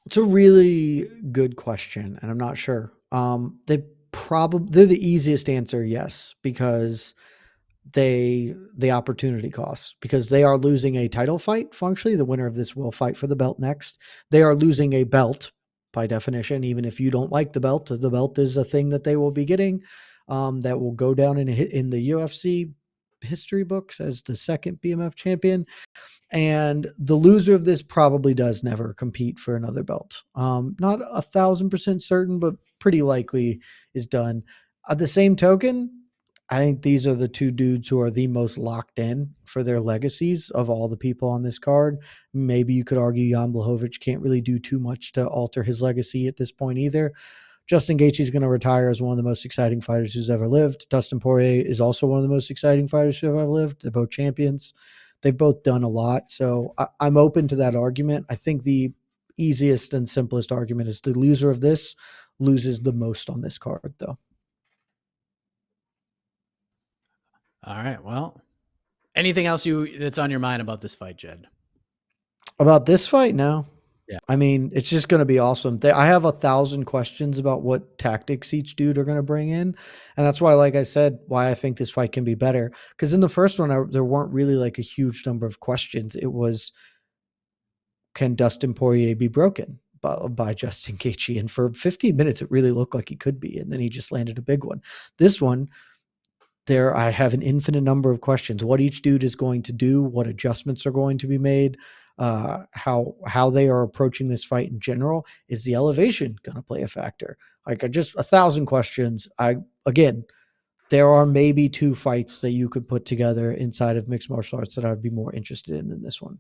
It's a really good question, and I'm not sure. They're the easiest answer, yes, because the opportunity cost, because they are losing a title fight. Functionally, the winner of this will fight for the belt next. They are losing a belt by definition. Even if you don't like the belt is a thing that they will be getting, that will go down in the UFC history books as the second BMF champion. And the loser of this probably does never compete for another belt. Not 1,000% certain, but pretty likely is done. At the same token, I think these are the 2 dudes who are the most locked in for their legacies of all the people on this card. Maybe you could argue Jan Blachowicz can't really do too much to alter his legacy at this point either. Justin Gaethje is going to retire as one of the most exciting fighters who's ever lived. Dustin Poirier is also one of the most exciting fighters who have ever lived. They're both champions. They've both done a lot. So I'm open to that argument. I think the easiest and simplest argument is the loser of this loses the most on this card, though. All right. Well, anything else that's on your mind about this fight, Jed? About this fight? No. Yeah. I mean, it's just going to be awesome. I have 1,000 questions about what tactics each dude are going to bring in. And that's why, like I said, why I think this fight can be better. Because in the first one, there weren't really like a huge number of questions. It was, can Dustin Poirier be broken by Justin Gaethje? And for 15 minutes, it really looked like he could be. And then he just landed a big one. This one, I have an infinite number of questions. What each dude is going to do, what adjustments are going to be made, how they are approaching this fight in general. Is the elevation going to play a factor? Like, just 1,000 questions. Again, there are maybe 2 fights that you could put together inside of mixed martial arts that I'd be more interested in than this one.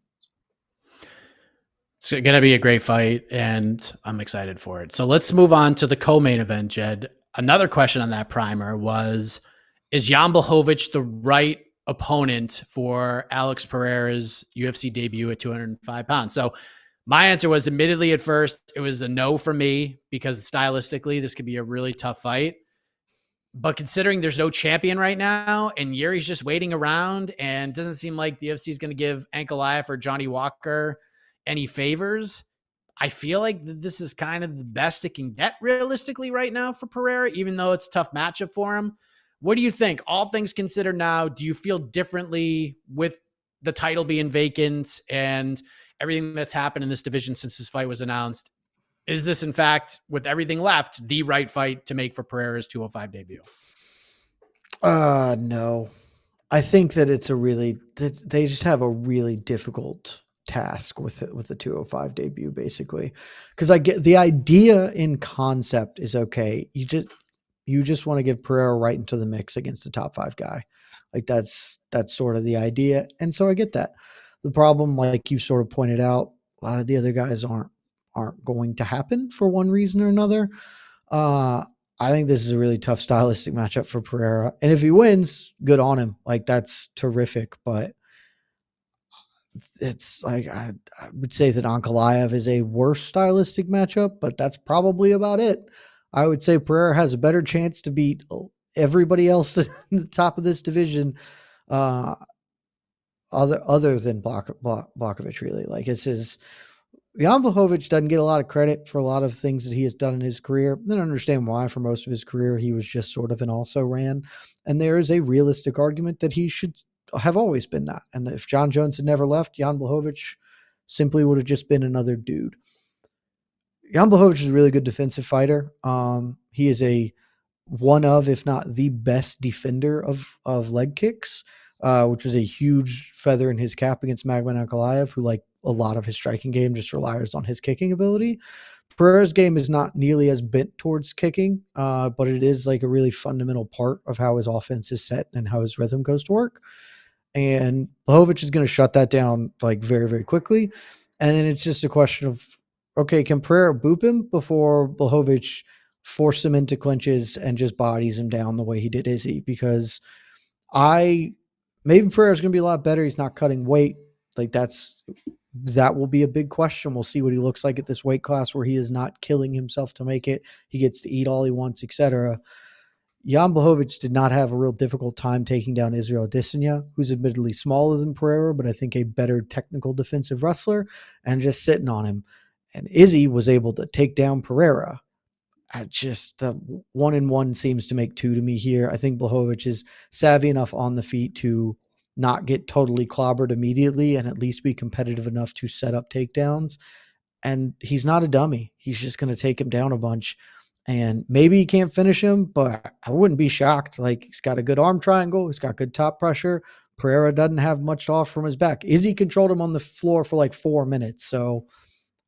It's going to be a great fight, and I'm excited for it. So let's move on to the co-main event, Jed. Another question on that primer was, is Jan Blachowicz the right opponent for Alex Pereira's UFC debut at 205 pounds? So my answer was, admittedly, at first, it was a no for me, because stylistically, this could be a really tough fight. But considering there's no champion right now, and Yuri's just waiting around, and doesn't seem like the UFC is going to give Ankalaev or Johnny Walker any favors, I feel like this is kind of the best it can get realistically right now for Pereira, even though it's a tough matchup for him. What do you think? All things considered now, do you feel differently with the title being vacant and everything that's happened in this division since this fight was announced? Is this, in fact, with everything left, the right fight to make for Pereira's 205 debut? No. I think that they just have a really difficult task with the 205 debut, basically. Because I get the idea in concept is okay. You just want to give Pereira right into the mix against the top 5 guy. Like, that's sort of the idea. And so I get that. The problem, like you sort of pointed out, a lot of the other guys aren't going to happen for one reason or another. I think this is a really tough stylistic matchup for Pereira. And if he wins, good on him. Like, that's terrific. But it's like, I would say that Ankalaev is a worse stylistic matchup, but that's probably about it. I would say Pereira has a better chance to beat everybody else in the top of this division, other than Blachowicz, really. Like, Jan Blachowicz doesn't get a lot of credit for a lot of things that he has done in his career. I don't understand why. For most of his career, he was just sort of an also-ran. And there is a realistic argument that he should have always been that. And that if Jon Jones had never left, Jan Blachowicz simply would have just been another dude. Jan Blachowicz is a really good defensive fighter. He is one of, if not the best defender of leg kicks, which was a huge feather in his cap against Magomed Ankalaev, who, like a lot of his striking game, just relies on his kicking ability. Pereira's game is not nearly as bent towards kicking, but it is like a really fundamental part of how his offense is set and how his rhythm goes to work. and Blachowicz is going to shut that down like very, very quickly. And then it's just a question of, okay, can Pereira boop him before Blachowicz force him into clinches and just bodies him down the way he did Izzy? Because maybe Pereira's going to be a lot better. He's not cutting weight. Like that will be a big question. We'll see what he looks like at this weight class where he is not killing himself to make it. He gets to eat all he wants, etc. Jan Blachowicz did not have a real difficult time taking down Israel Adesanya, who's admittedly smaller than Pereira, but I think a better technical defensive wrestler, and just sitting on him. And Izzy was able to take down Pereira. Just the 1-1 seems to make 2 to me here. I think Blachowicz is savvy enough on the feet to not get totally clobbered immediately and at least be competitive enough to set up takedowns. And he's not a dummy. He's just going to take him down a bunch. And maybe he can't finish him, but I wouldn't be shocked. Like, he's got a good arm triangle. He's got good top pressure. Pereira doesn't have much off from his back. Izzy controlled him on the floor for like 4 minutes. So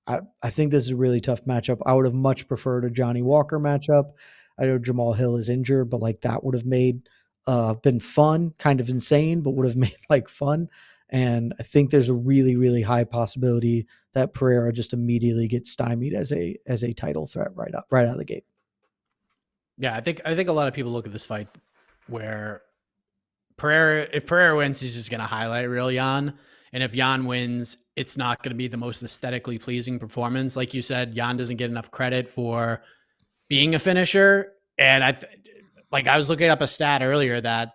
I think this is a really tough matchup. I would have much preferred a Johnny Walker matchup. I know Jamal Hill is injured, but like that would have made been fun, kind of insane, but would have made like fun. And I think there's a really, really high possibility that Pereira just immediately gets stymied as a title threat right out of the gate. Yeah, I think a lot of people look at this fight where if Pereira wins, he's just going to highlight real Jan. And if Jan wins, it's not going to be the most aesthetically pleasing performance. Like you said, Jan doesn't get enough credit for being a finisher. And I was looking up a stat earlier that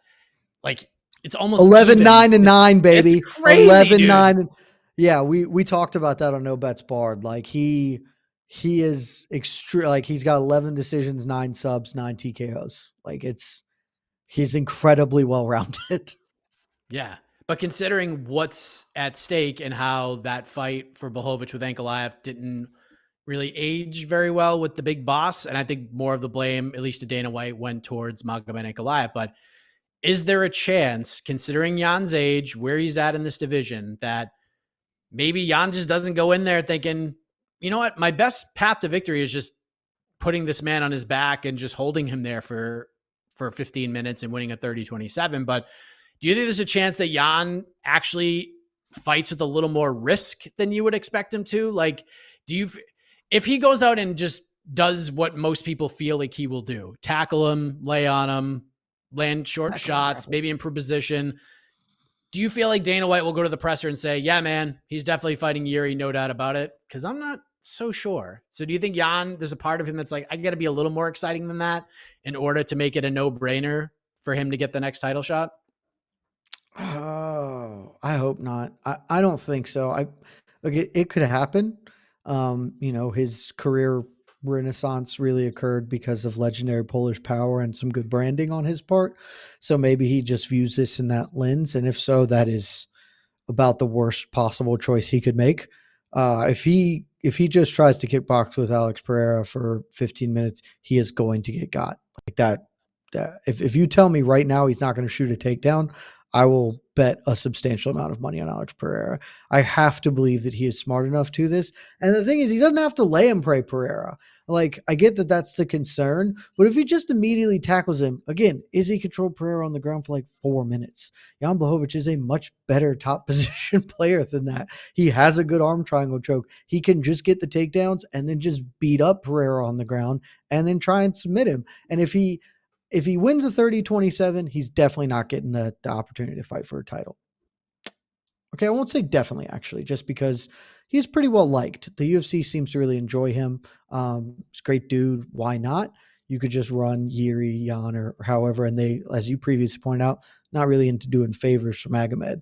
like it's almost 11-9-9, baby. It's crazy, 11-9. Yeah, we talked about that on No Bets Barred. Like he is extreme. Like he's got 11 decisions, 9 subs, 9 TKOs. Like he's incredibly well rounded. Yeah. But considering what's at stake and how that fight for Blachowicz with Ankalaev didn't really age very well with the big boss, and I think more of the blame, at least to Dana White, went towards Magomed Ankalaev. But is there a chance, considering Jan's age, where he's at in this division, that maybe Jan just doesn't go in there thinking, you know what, my best path to victory is just putting this man on his back and just holding him there for 15 minutes and winning a 30-27. But do you think there's a chance that Jan actually fights with a little more risk than you would expect him to? Like, if he goes out and just does what most people feel like he will do, tackle him, lay on him, land short shots, maybe improve position, do you feel like Dana White will go to the presser and say, yeah, man, he's definitely fighting Yuri, no doubt about it? Because I'm not so sure. So do you think Jan, there's a part of him that's like, I got to be a little more exciting than that in order to make it a no-brainer for him to get the next title shot? Oh, I hope not. I don't think so. It could happen. His career renaissance really occurred because of legendary Polish power and some good branding on his part. So maybe he just views this in that lens. And if so, that is about the worst possible choice he could make. If he just tries to kickbox with Alex Pereira for 15 minutes, he is going to get got like that. If you tell me right now he's not going to shoot a takedown, I will bet a substantial amount of money on Alex Pereira. I have to believe that he is smart enough to this. And the thing is, he doesn't have to lay him pray Pereira. Like, I get that that's the concern, but if he just immediately tackles him, again, Izzy controlled Pereira on the ground for like 4 minutes. Jan Blachowicz is a much better top position player than that. He has a good arm triangle choke. He can just get the takedowns and then just beat up Pereira on the ground and then try and submit him. And if he wins a 30-27, he's definitely not getting the opportunity to fight for a title. Okay, I won't say definitely, actually, just because he's pretty well liked. The UFC seems to really enjoy him. He's a great dude. Why not? You could just run Yuri, Jan, or however, and they, as you previously pointed out, not really into doing favors for Magomed.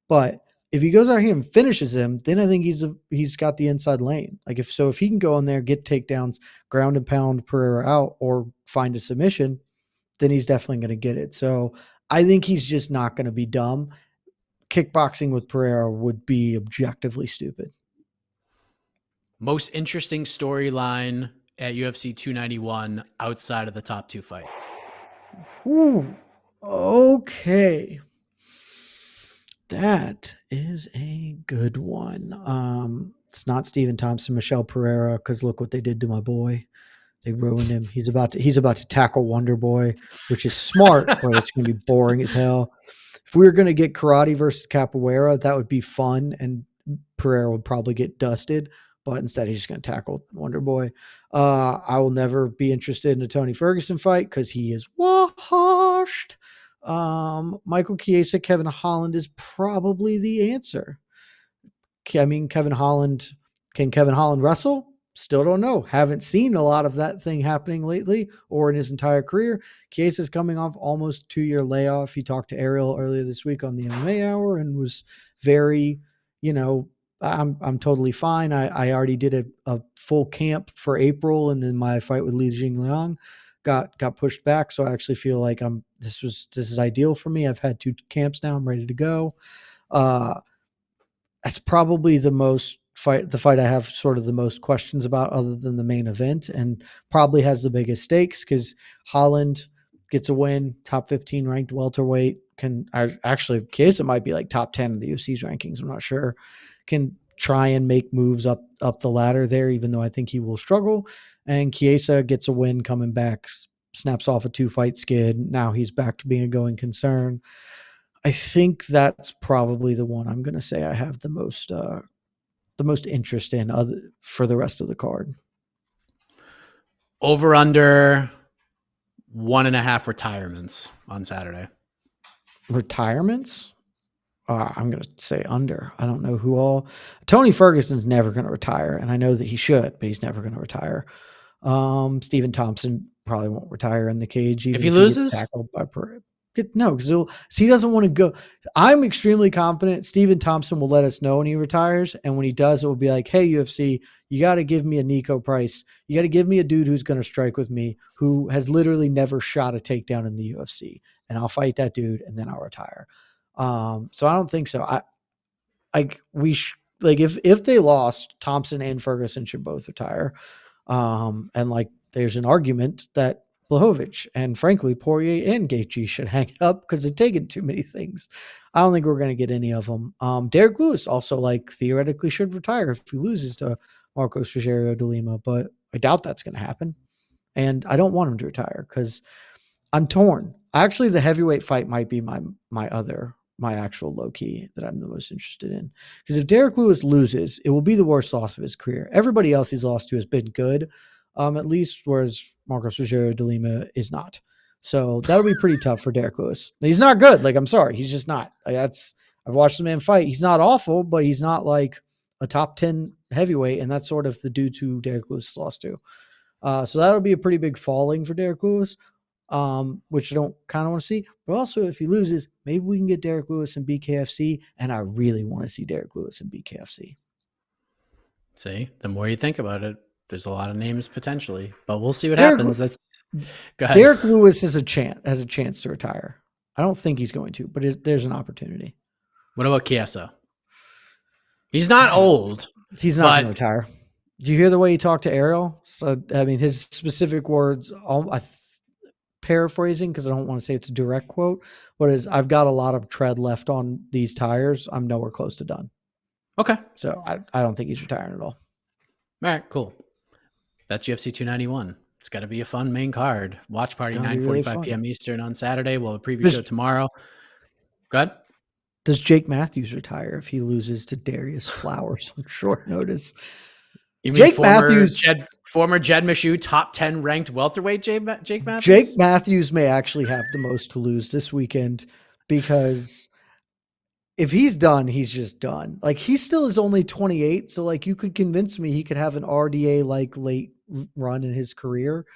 But if he goes out here and finishes him, then I think he's got the inside lane. Like if he can go in there, get takedowns, ground and pound Pereira out, or find a submission, then he's definitely going to get it. So I think he's just not going to be dumb. Kickboxing with Pereira would be objectively stupid. Most interesting storyline at UFC 291 outside of the top 2 fights? Ooh, okay. That is a good one. It's not Stephen Thompson, Michelle Pereira, because look what they did to my boy. They ruined him. He's about to tackle Wonder Boy, which is smart, but it's going to be boring as hell. If we were going to get karate versus capoeira, that would be fun. And Pereira would probably get dusted, but instead he's just going to tackle Wonder Boy. I will never be interested in a Tony Ferguson fight because he is washed. Michael Chiesa, Kevin Holland is probably the answer. I mean, can Kevin Holland wrestle? Still don't know. Haven't seen a lot of that thing happening lately or in his entire career. Chiesa's coming off almost 2-year layoff. He talked to Ariel earlier this week on the MMA Hour and was very, I'm totally fine. I already did a full camp for April, and then my fight with Li Jingliang got pushed back. So I actually feel like this is ideal for me. I've had 2 camps now. I'm ready to go. That's probably the fight I have sort of the most questions about other than the main event, and probably has the biggest stakes because Holland gets a win, top 15 ranked welterweight. Chiesa might be like top 10 in the UFC's rankings. I'm not sure. Can try and make moves up the ladder there, even though I think he will struggle. And Chiesa gets a win coming back, snaps off a 2-fight skid. Now he's back to being a going concern. I think that's probably the one I'm going to say I have the most interest in for the rest of the card. Over under 1.5 retirements on Saturday. Retirements? I'm going to say under. I don't know who all. Tony Ferguson's never going to retire, and I know that he should, but he's never going to retire. Stephen Thompson probably won't retire in the cage. Even if he loses? Gets tackled by Pereira. No, because he doesn't want to go. I'm extremely confident Stephen Thompson will let us know when he retires. And when he does, it will be like, hey, UFC, you got to give me a Nico Price. You got to give me a dude who's going to strike with me, who has literally never shot a takedown in the UFC. And I'll fight that dude, and then I'll retire. So I don't think so. If they lost, Thompson and Ferguson should both retire. And there's an argument that Blachowicz and frankly Poirier and Gaethje should hang it up because they're taking too many things. I don't think we're going to get any of them. Derek Lewis also theoretically should retire if he loses to Marcos Rogerio de Lima, but I doubt that's going to happen. And I don't want him to retire because I'm torn. Actually, the heavyweight fight might be my actual low key that I'm the most interested in. Because if Derek Lewis loses, it will be the worst loss of his career. Everybody else he's lost to has been good, at least, whereas Marcos Rogerio de Lima is not. So that'll be pretty tough for Derek Lewis. He's not good. I'm sorry. He's just not. I've watched the man fight. He's not awful, but he's not like a top 10 heavyweight, and that's sort of the dude who Derek Lewis lost to. So that'll be a pretty big falling for Derek Lewis, which I don't kind of want to see. But also, if he loses, maybe we can get Derek Lewis in BKFC, and I really want to see Derek Lewis in BKFC. See, the more you think about it, there's a lot of names potentially, but we'll see what happens. Go ahead. Derek Lewis has a chance to retire. I don't think he's going to, but there's an opportunity. What about Chiesa? He's not old. He's not going to retire. Do you hear the way he talked to Ariel? So, I mean, his specific words, paraphrasing because I don't want to say it's a direct quote, but I've got a lot of tread left on these tires. I'm nowhere close to done. Okay. So I don't think he's retiring at all. All right, cool. That's UFC 291. It's got to be a fun main card. Watch party, 9:45 p.m. Eastern on Saturday. We'll have a preview show tomorrow. Go ahead. Does Jake Matthews retire if he loses to Darius Flowers on short notice? You mean former Jed Meshew, top 10 ranked welterweight Jake Matthews? Jake Matthews may actually have the most to lose this weekend because if he's done, he's just done. He still is only 28. So you could convince me he could have an RDA late run in his career.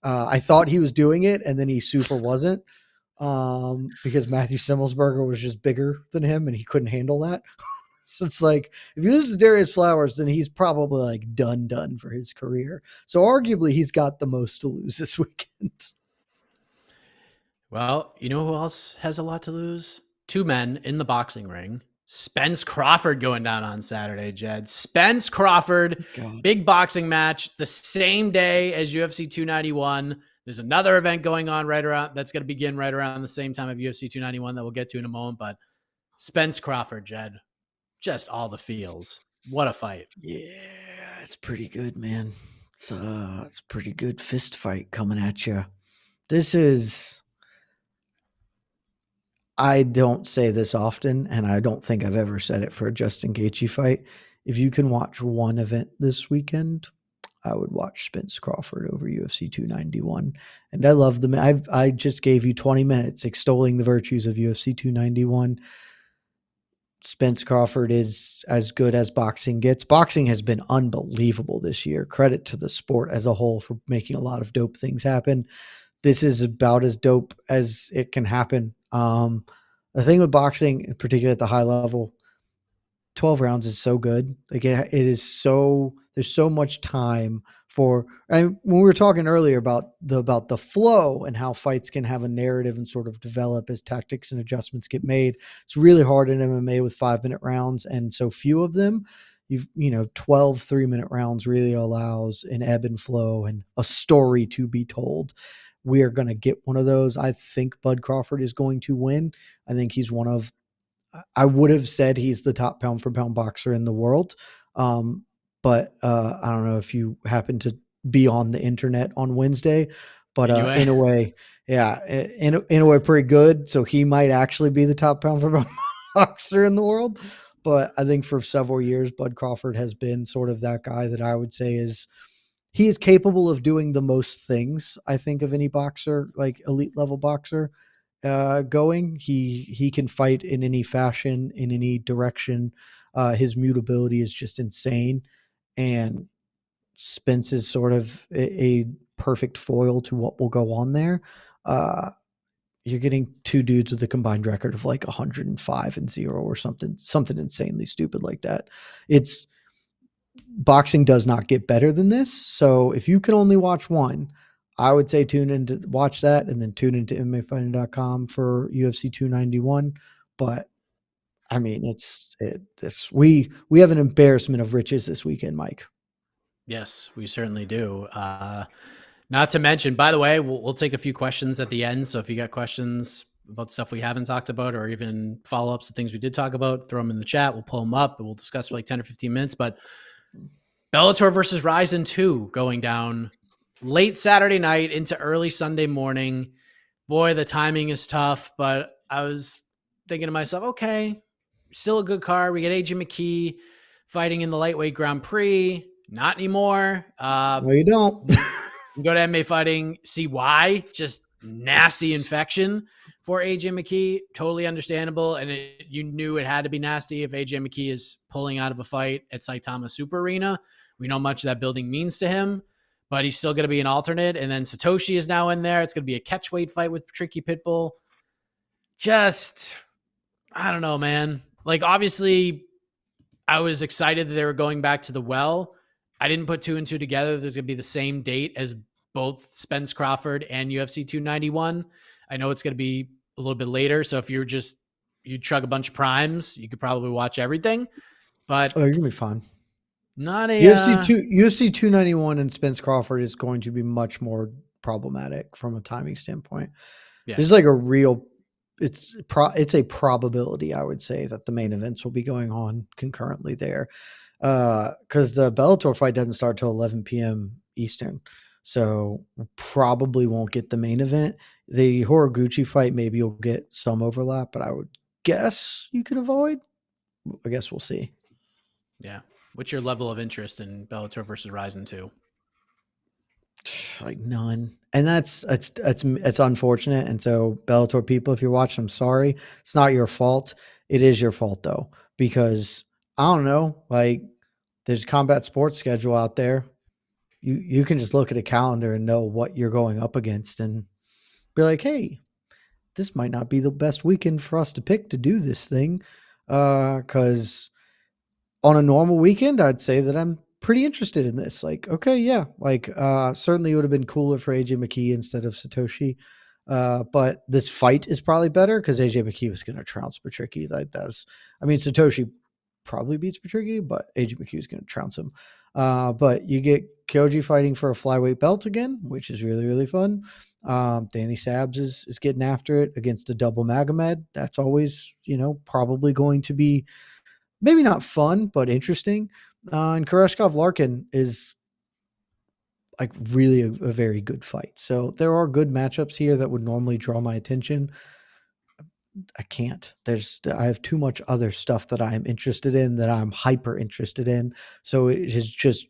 I thought he was doing it and then he super wasn't because Matthew Simmelsberger was just bigger than him and he couldn't handle that. So it's if he loses to Darius Flowers, then he's probably done for his career. So arguably he's got the most to lose this weekend. Well, you know who else has a lot to lose? 2 men in the boxing ring. Spence Crawford going down on Saturday, Jed. Spence Crawford, big boxing match the same day as UFC 291. There's another event going on that's going to begin right around the same time of UFC 291 that we'll get to in a moment. But Spence Crawford, Jed, just all the feels. What a fight. Yeah, it's pretty good, man. It's a pretty good fist fight coming at you. This is... I don't say this often, and I don't think I've ever said it for a Justin Gaethje fight. If you can watch one event this weekend, I would watch Spence Crawford over UFC 291. And I love them. I just gave you 20 minutes extolling the virtues of UFC 291. Spence Crawford is as good as boxing gets. Boxing has been unbelievable this year. Credit to the sport as a whole for making a lot of dope things happen. This is about as dope as it can happen. The thing with boxing, particularly at the high level, 12 rounds is so good. Like it is so there's so much time for, and when we were talking earlier about the flow and how fights can have a narrative and sort of develop as tactics and adjustments get made. It's really hard in MMA with 5-minute rounds and so few of them. 12 3-minute rounds really allows an ebb and flow and a story to be told. We are going to get one of those. I think Bud Crawford is going to win. I think he's one of I would have said he's the top pound for pound boxer in the world. But I don't know if you happen to be on the internet on Wednesday, but Anyway. in a way, yeah, in a way, pretty good. So he might actually be the top pound for pound boxer in the world. But I think for several years, Bud Crawford has been sort of that guy that I would say he is capable of doing the most things, I think, of any boxer, like elite level boxer going. He can fight in any fashion, in any direction. His mutability is just insane. And Spence is sort of a perfect foil to what will go on there. Uh, you're getting two dudes with a combined record of like 105-0 or something insanely stupid like that. It's Boxing does not get better than this. So if you can only watch one, I would say tune in to watch that and then tune into MMAfighting.com for UFC 291. But I mean, we have an embarrassment of riches this weekend, Mike. Yes, we certainly do. Not to mention, by the way, we'll take a few questions at the end. So if you got questions about stuff we haven't talked about or even follow-ups to things we did talk about, throw them in the chat. We'll pull them up and we'll discuss for like 10 or 15 minutes. But Bellator versus RIZIN 2 going down late Saturday night into early Sunday morning. Boy, the timing is tough, but I was thinking to myself, okay, still a good card. We get AJ McKee fighting in the lightweight Grand Prix. Not anymore. No, you don't. Go to MMA Fighting, see why. Just nasty infection for AJ McKee. Totally understandable. And you knew it had to be nasty if AJ McKee is pulling out of a fight at Saitama Super Arena. We know much that building means to him, but he's still going to be an alternate. And then Satoshi is now in there. It's going to be a catchweight fight with Tricky Pitbull. Just, I don't know, man. Like, obviously, I was excited that they were going back to the well. I didn't put two and two together. There's going to be the same date as both Spence Crawford and UFC 291. I know it's going to be a little bit later. So if you chug a bunch of primes, you could probably watch everything. But you're gonna be fine. Not a UFC 291 and Spence Crawford is going to be much more problematic from a timing standpoint. Yeah. There's like it's a probability, I would say, that the main events will be going on concurrently there. Because the Bellator fight doesn't start till 11 p.m. Eastern. So probably won't get the main event. The Horiguchi fight, maybe you'll get some overlap, but I would guess you can avoid. I guess we'll see. Yeah. What's your level of interest in Bellator versus RIZIN 2? Like none. And it's unfortunate. And so Bellator people, if you're watching, I'm sorry. It's not your fault. It is your fault though, because I don't know, like there's a combat sports schedule out there. You can just look at a calendar and know what you're going up against and be like, hey, this might not be the best weekend for us to pick to do this thing. Because on a normal weekend, I'd say that I'm pretty interested in this. Like, okay, yeah, like certainly it would have been cooler for AJ McKee instead of Satoshi. But this fight is probably better because AJ McKee was going to trounce Patricky. Satoshi probably beats Patricky, but AJ McKee is going to trounce him. But you get Kyoji fighting for a flyweight belt again, which is really, really fun. Danny Sabs is getting after it against a double Magomed. That's always, probably going to be maybe not fun, but interesting. And Koreshkov Larkin is like really a very good fight. So there are good matchups here that would normally draw my attention. I can't. I have too much other stuff that I am interested in, that I'm hyper interested in. So it is just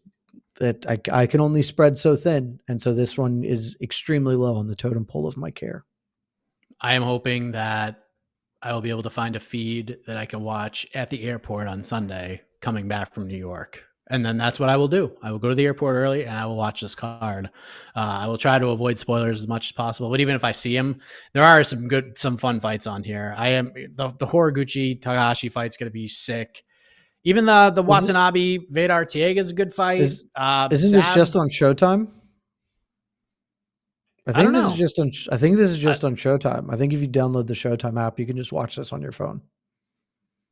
that I can only spread so thin. And so this one is extremely low on the totem pole of my care. I am hoping that I will be able to find a feed that I can watch at the airport on Sunday coming back from New York. And then that's what I will do. I will go to the airport early and I will watch this card. I will try to avoid spoilers as much as possible. But even if I see them, there are some fun fights on here. The Horiguchi Takahashi fight's going to be sick. Even the Watanabe Vader Arteaga is a good fight. Isn't this just on Showtime? I think this is just on Showtime. I think if you download the Showtime app, you can just watch this on your phone.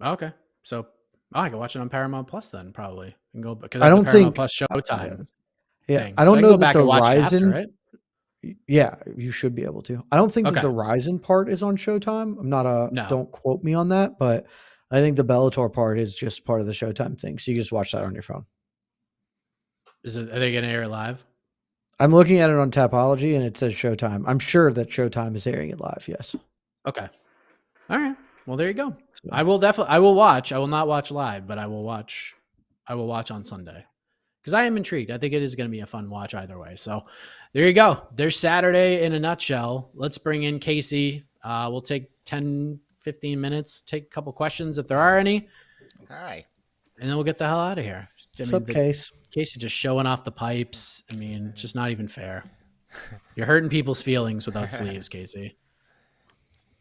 Okay, so I can watch it on Paramount Plus then, probably. And go because I don't think Plus Showtime. Yeah, I don't know that the RIZIN. After, right? Yeah, you should be able to. I don't think that the RIZIN part is on Showtime. I'm not don't quote me on that, but I think the Bellator part is just part of the Showtime thing. So you just watch that on your phone. Are they going to air it live? I'm looking at it on Tapology and it says Showtime. I'm sure that Showtime is airing it live. Yes. Okay. All right. Well, there you go. I will watch. I will not watch live, but I will watch on Sunday because I am intrigued. I think it is going to be a fun watch either way. So there you go. There's Saturday in a nutshell. Let's bring in Casey. We'll take 10, 15 minutes, take a couple questions if there are any. Hi. And then we'll get the hell out of here. What's up, Case? Casey just showing off the pipes. I mean, it's just not even fair. You're hurting people's feelings without sleeves, Casey.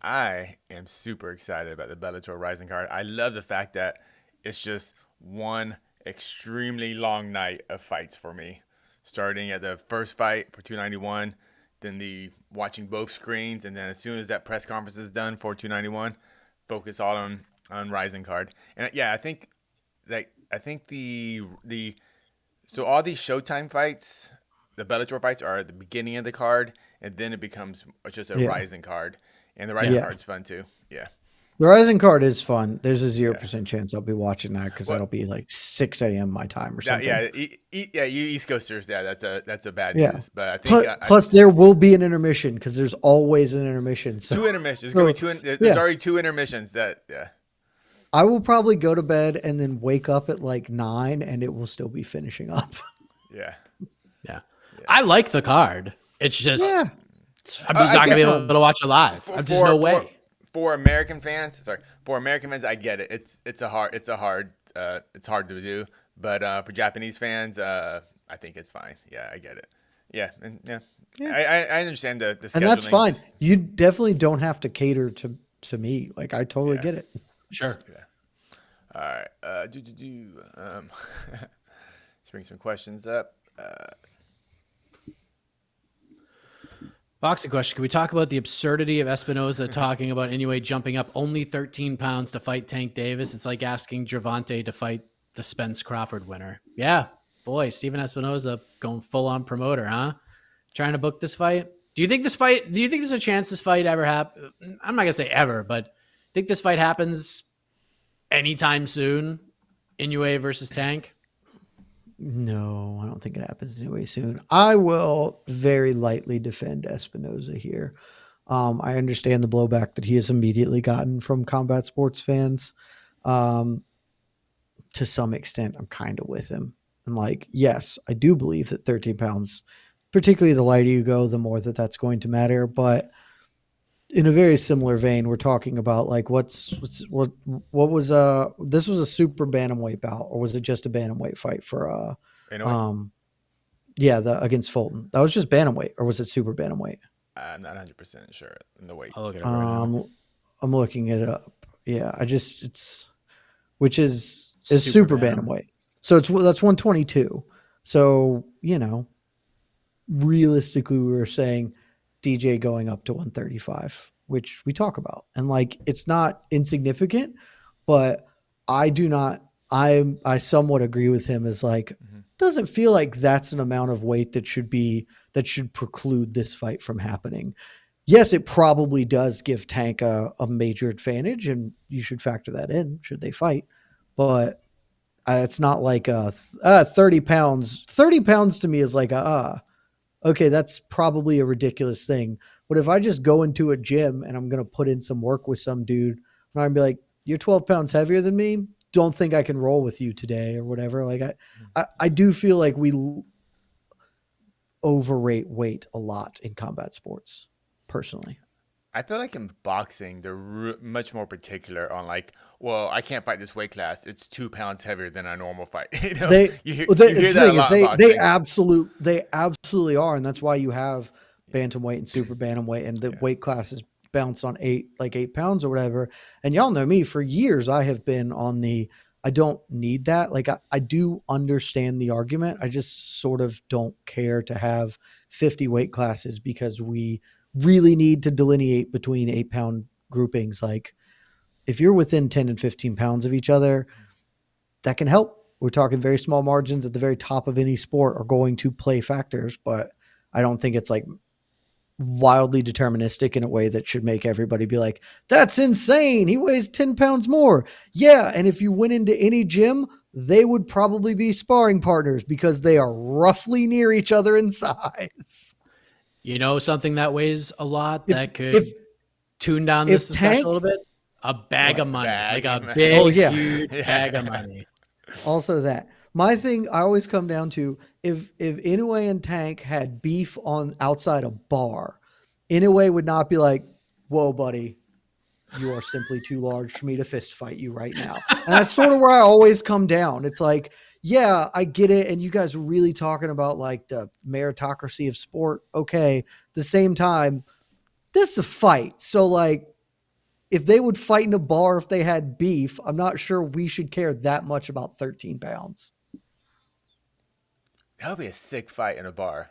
I am super excited about the Bellator RIZIN card. I love the fact that it's just one extremely long night of fights for me. Starting at the first fight for 291, then watching both screens, and then as soon as that press conference is done for 291, focus all on RIZIN card. And yeah, I think so all these Showtime fights, the Bellator fights are at the beginning of the card, and then it becomes just a RIZIN card. And the RIZIN card's fun too. Yeah. The RIZIN card is fun. There's a 0% chance I'll be watching that because that'll be like 6 a.m. my time or something. You East Coasters. Yeah, that's a bad news. But I think plus there will be an intermission because there's always an intermission. So 2 intermissions. There's already 2 intermissions. I will probably go to bed and then wake up at like 9 and it will still be finishing up. Yeah. I like the card. It's just I'm just not gonna be able to watch it live. There's no way. For American fans, I get it. It's hard to do. But for Japanese fans, I think it's fine. Yeah, I get it. Yeah, I understand the scheduling. And that's fine. You definitely don't have to cater to me. Like I totally get it. Sure. Yeah. All right. Let's bring some questions up. Boxing question. Can we talk about the absurdity of Espinoza talking about Inoue jumping up only 13 pounds to fight Tank Davis? It's like asking Gervonta to fight the Spence Crawford winner. Yeah. Boy, Stephen Espinoza going full on promoter, huh? Trying to book this fight. Do you think there's a chance this fight ever happens? I'm not going to say ever, but think this fight happens anytime soon? Inoue versus Tank? No, I don't think it happens anyway soon. I will very lightly defend Espinoza here. I understand the blowback that he has immediately gotten from combat sports fans. To some extent, I'm kind of with him. And like, yes, I do believe that 13 pounds, particularly the lighter you go, the more that's going to matter. But in a very similar vein, we're talking about like what was this was a super bantamweight bout, or was it just a bantamweight fight for against Fulton? That was just bantamweight, or was it super bantamweight? I'm not 100% sure in the weight. I'll look at it right now. I'm looking it up. Yeah, it's super bantamweight. So that's 122. So, realistically we were saying DJ going up to 135, which we talk about. And like, it's not insignificant, but I somewhat agree with him as like, doesn't feel like that's an amount of weight that should preclude this fight from happening. Yes, it probably does give Tank a major advantage, and you should factor that in should they fight. But it's not like 30 pounds. 30 pounds to me is like okay, that's probably a ridiculous thing. But if I just go into a gym and I'm going to put in some work with some dude, and I'm be like, you're 12 pounds heavier than me. Don't think I can roll with you today or whatever. Like I do feel like we overrate weight a lot in combat sports personally. I feel like in boxing, they're much more particular on like, well, I can't fight this weight class. It's 2 pounds heavier than a normal fight. You know, you hear that a lot in boxing. They absolutely are, and that's why you have bantamweight and super bantamweight, and the weight classes bounce on 8 pounds or whatever. And y'all know me, for years I have been on the I don't need that. Like I do understand the argument. I just sort of don't care to have 50 weight classes because we really need to delineate between 8-pound groupings. Like if you're within 10 and 15 pounds of each other, that can help. We're talking very small margins at the very top of any sport are going to play factors, but I don't think it's like wildly deterministic in a way that should make everybody be like, that's insane. He weighs 10 pounds more. Yeah. And if you went into any gym, they would probably be sparring partners because they are roughly near each other in size. You know, something that weighs a lot that could tune down this discussion a little bit? A bag of money. Like a big, huge bag of money. Also that. My thing, I always come down to if Inoue and Tank had beef on outside a bar, Inoue would not be like, whoa, buddy, you are simply too large for me to fist fight you right now. And that's sort of where I always come down. It's like, yeah, I get it. And you guys are really talking about like the meritocracy of sport. Okay. At the same time, this is a fight. So like, if they would fight in a bar, if they had beef, I'm not sure we should care that much about 13 pounds. That would be a sick fight in a bar.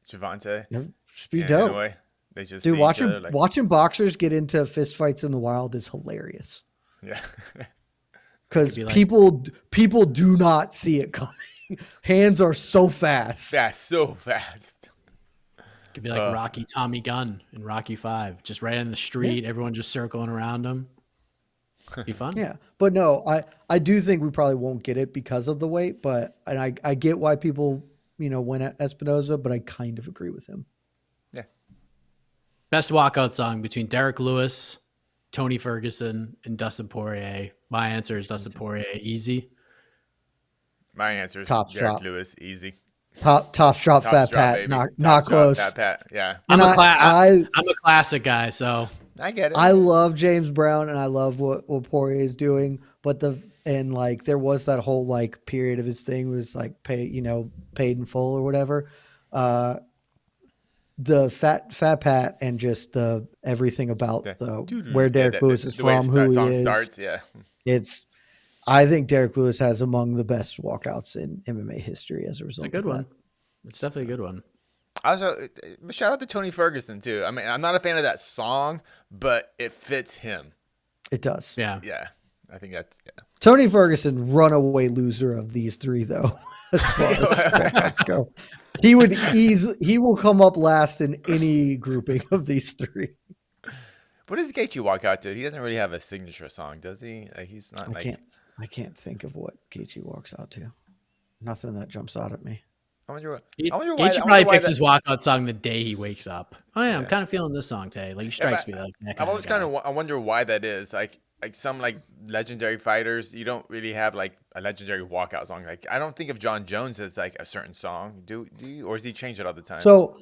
Javante. Just be dope. Anyway, they just dude, watching boxers get into fist fights in the wild is hilarious. Yeah. Because people do not see it coming. Hands are so fast. Yeah, so fast. Could be like Rocky Tommy Gunn in Rocky 5, just right in the street, everyone just circling around him. Be fun. Yeah, but no, I do think we probably won't get it because of the weight, but I get why people went at Espinoza, but I kind of agree with him. Yeah. Best walkout song between Derek Lewis, Tony Ferguson, and Dustin Poirier. My answer is Dustin Poirier. Easy. My answer is Top Derek drop. Lewis. Easy. Top drop, Fat Pat, not close. Fat Pat, yeah. I'm a classic guy, so I get it. I love James Brown and I love what Poirier is doing, but there was that whole like period of his thing was like paid in full or whatever. The fat Pat and just the everything about where Derek Lewis is from, who he is. Starts, yeah. I think Derek Lewis has among the best walkouts in MMA history as a result. It's a good one. It's definitely a good one. Also, shout out to Tony Ferguson too. I mean, I'm not a fan of that song, but it fits him. It does. Yeah. Yeah. I think that's Tony Ferguson, runaway loser of these three, though. As far as walkouts go, he will come up last in any grouping of these three. What does Gaethje walk out to? He doesn't really have a signature song, does he? Like, he's not. I can't think of what Gaethje walks out to. Nothing that jumps out at me. I wonder why. Gaethje probably picks his walkout song the day he wakes up. Oh yeah, I'm kind of feeling this song today. Like he strikes me like that. I wonder why that is. Like some like legendary fighters, you don't really have like a legendary walkout song. Like I don't think of Jon Jones as like a certain song. Do you, or does he change it all the time? So,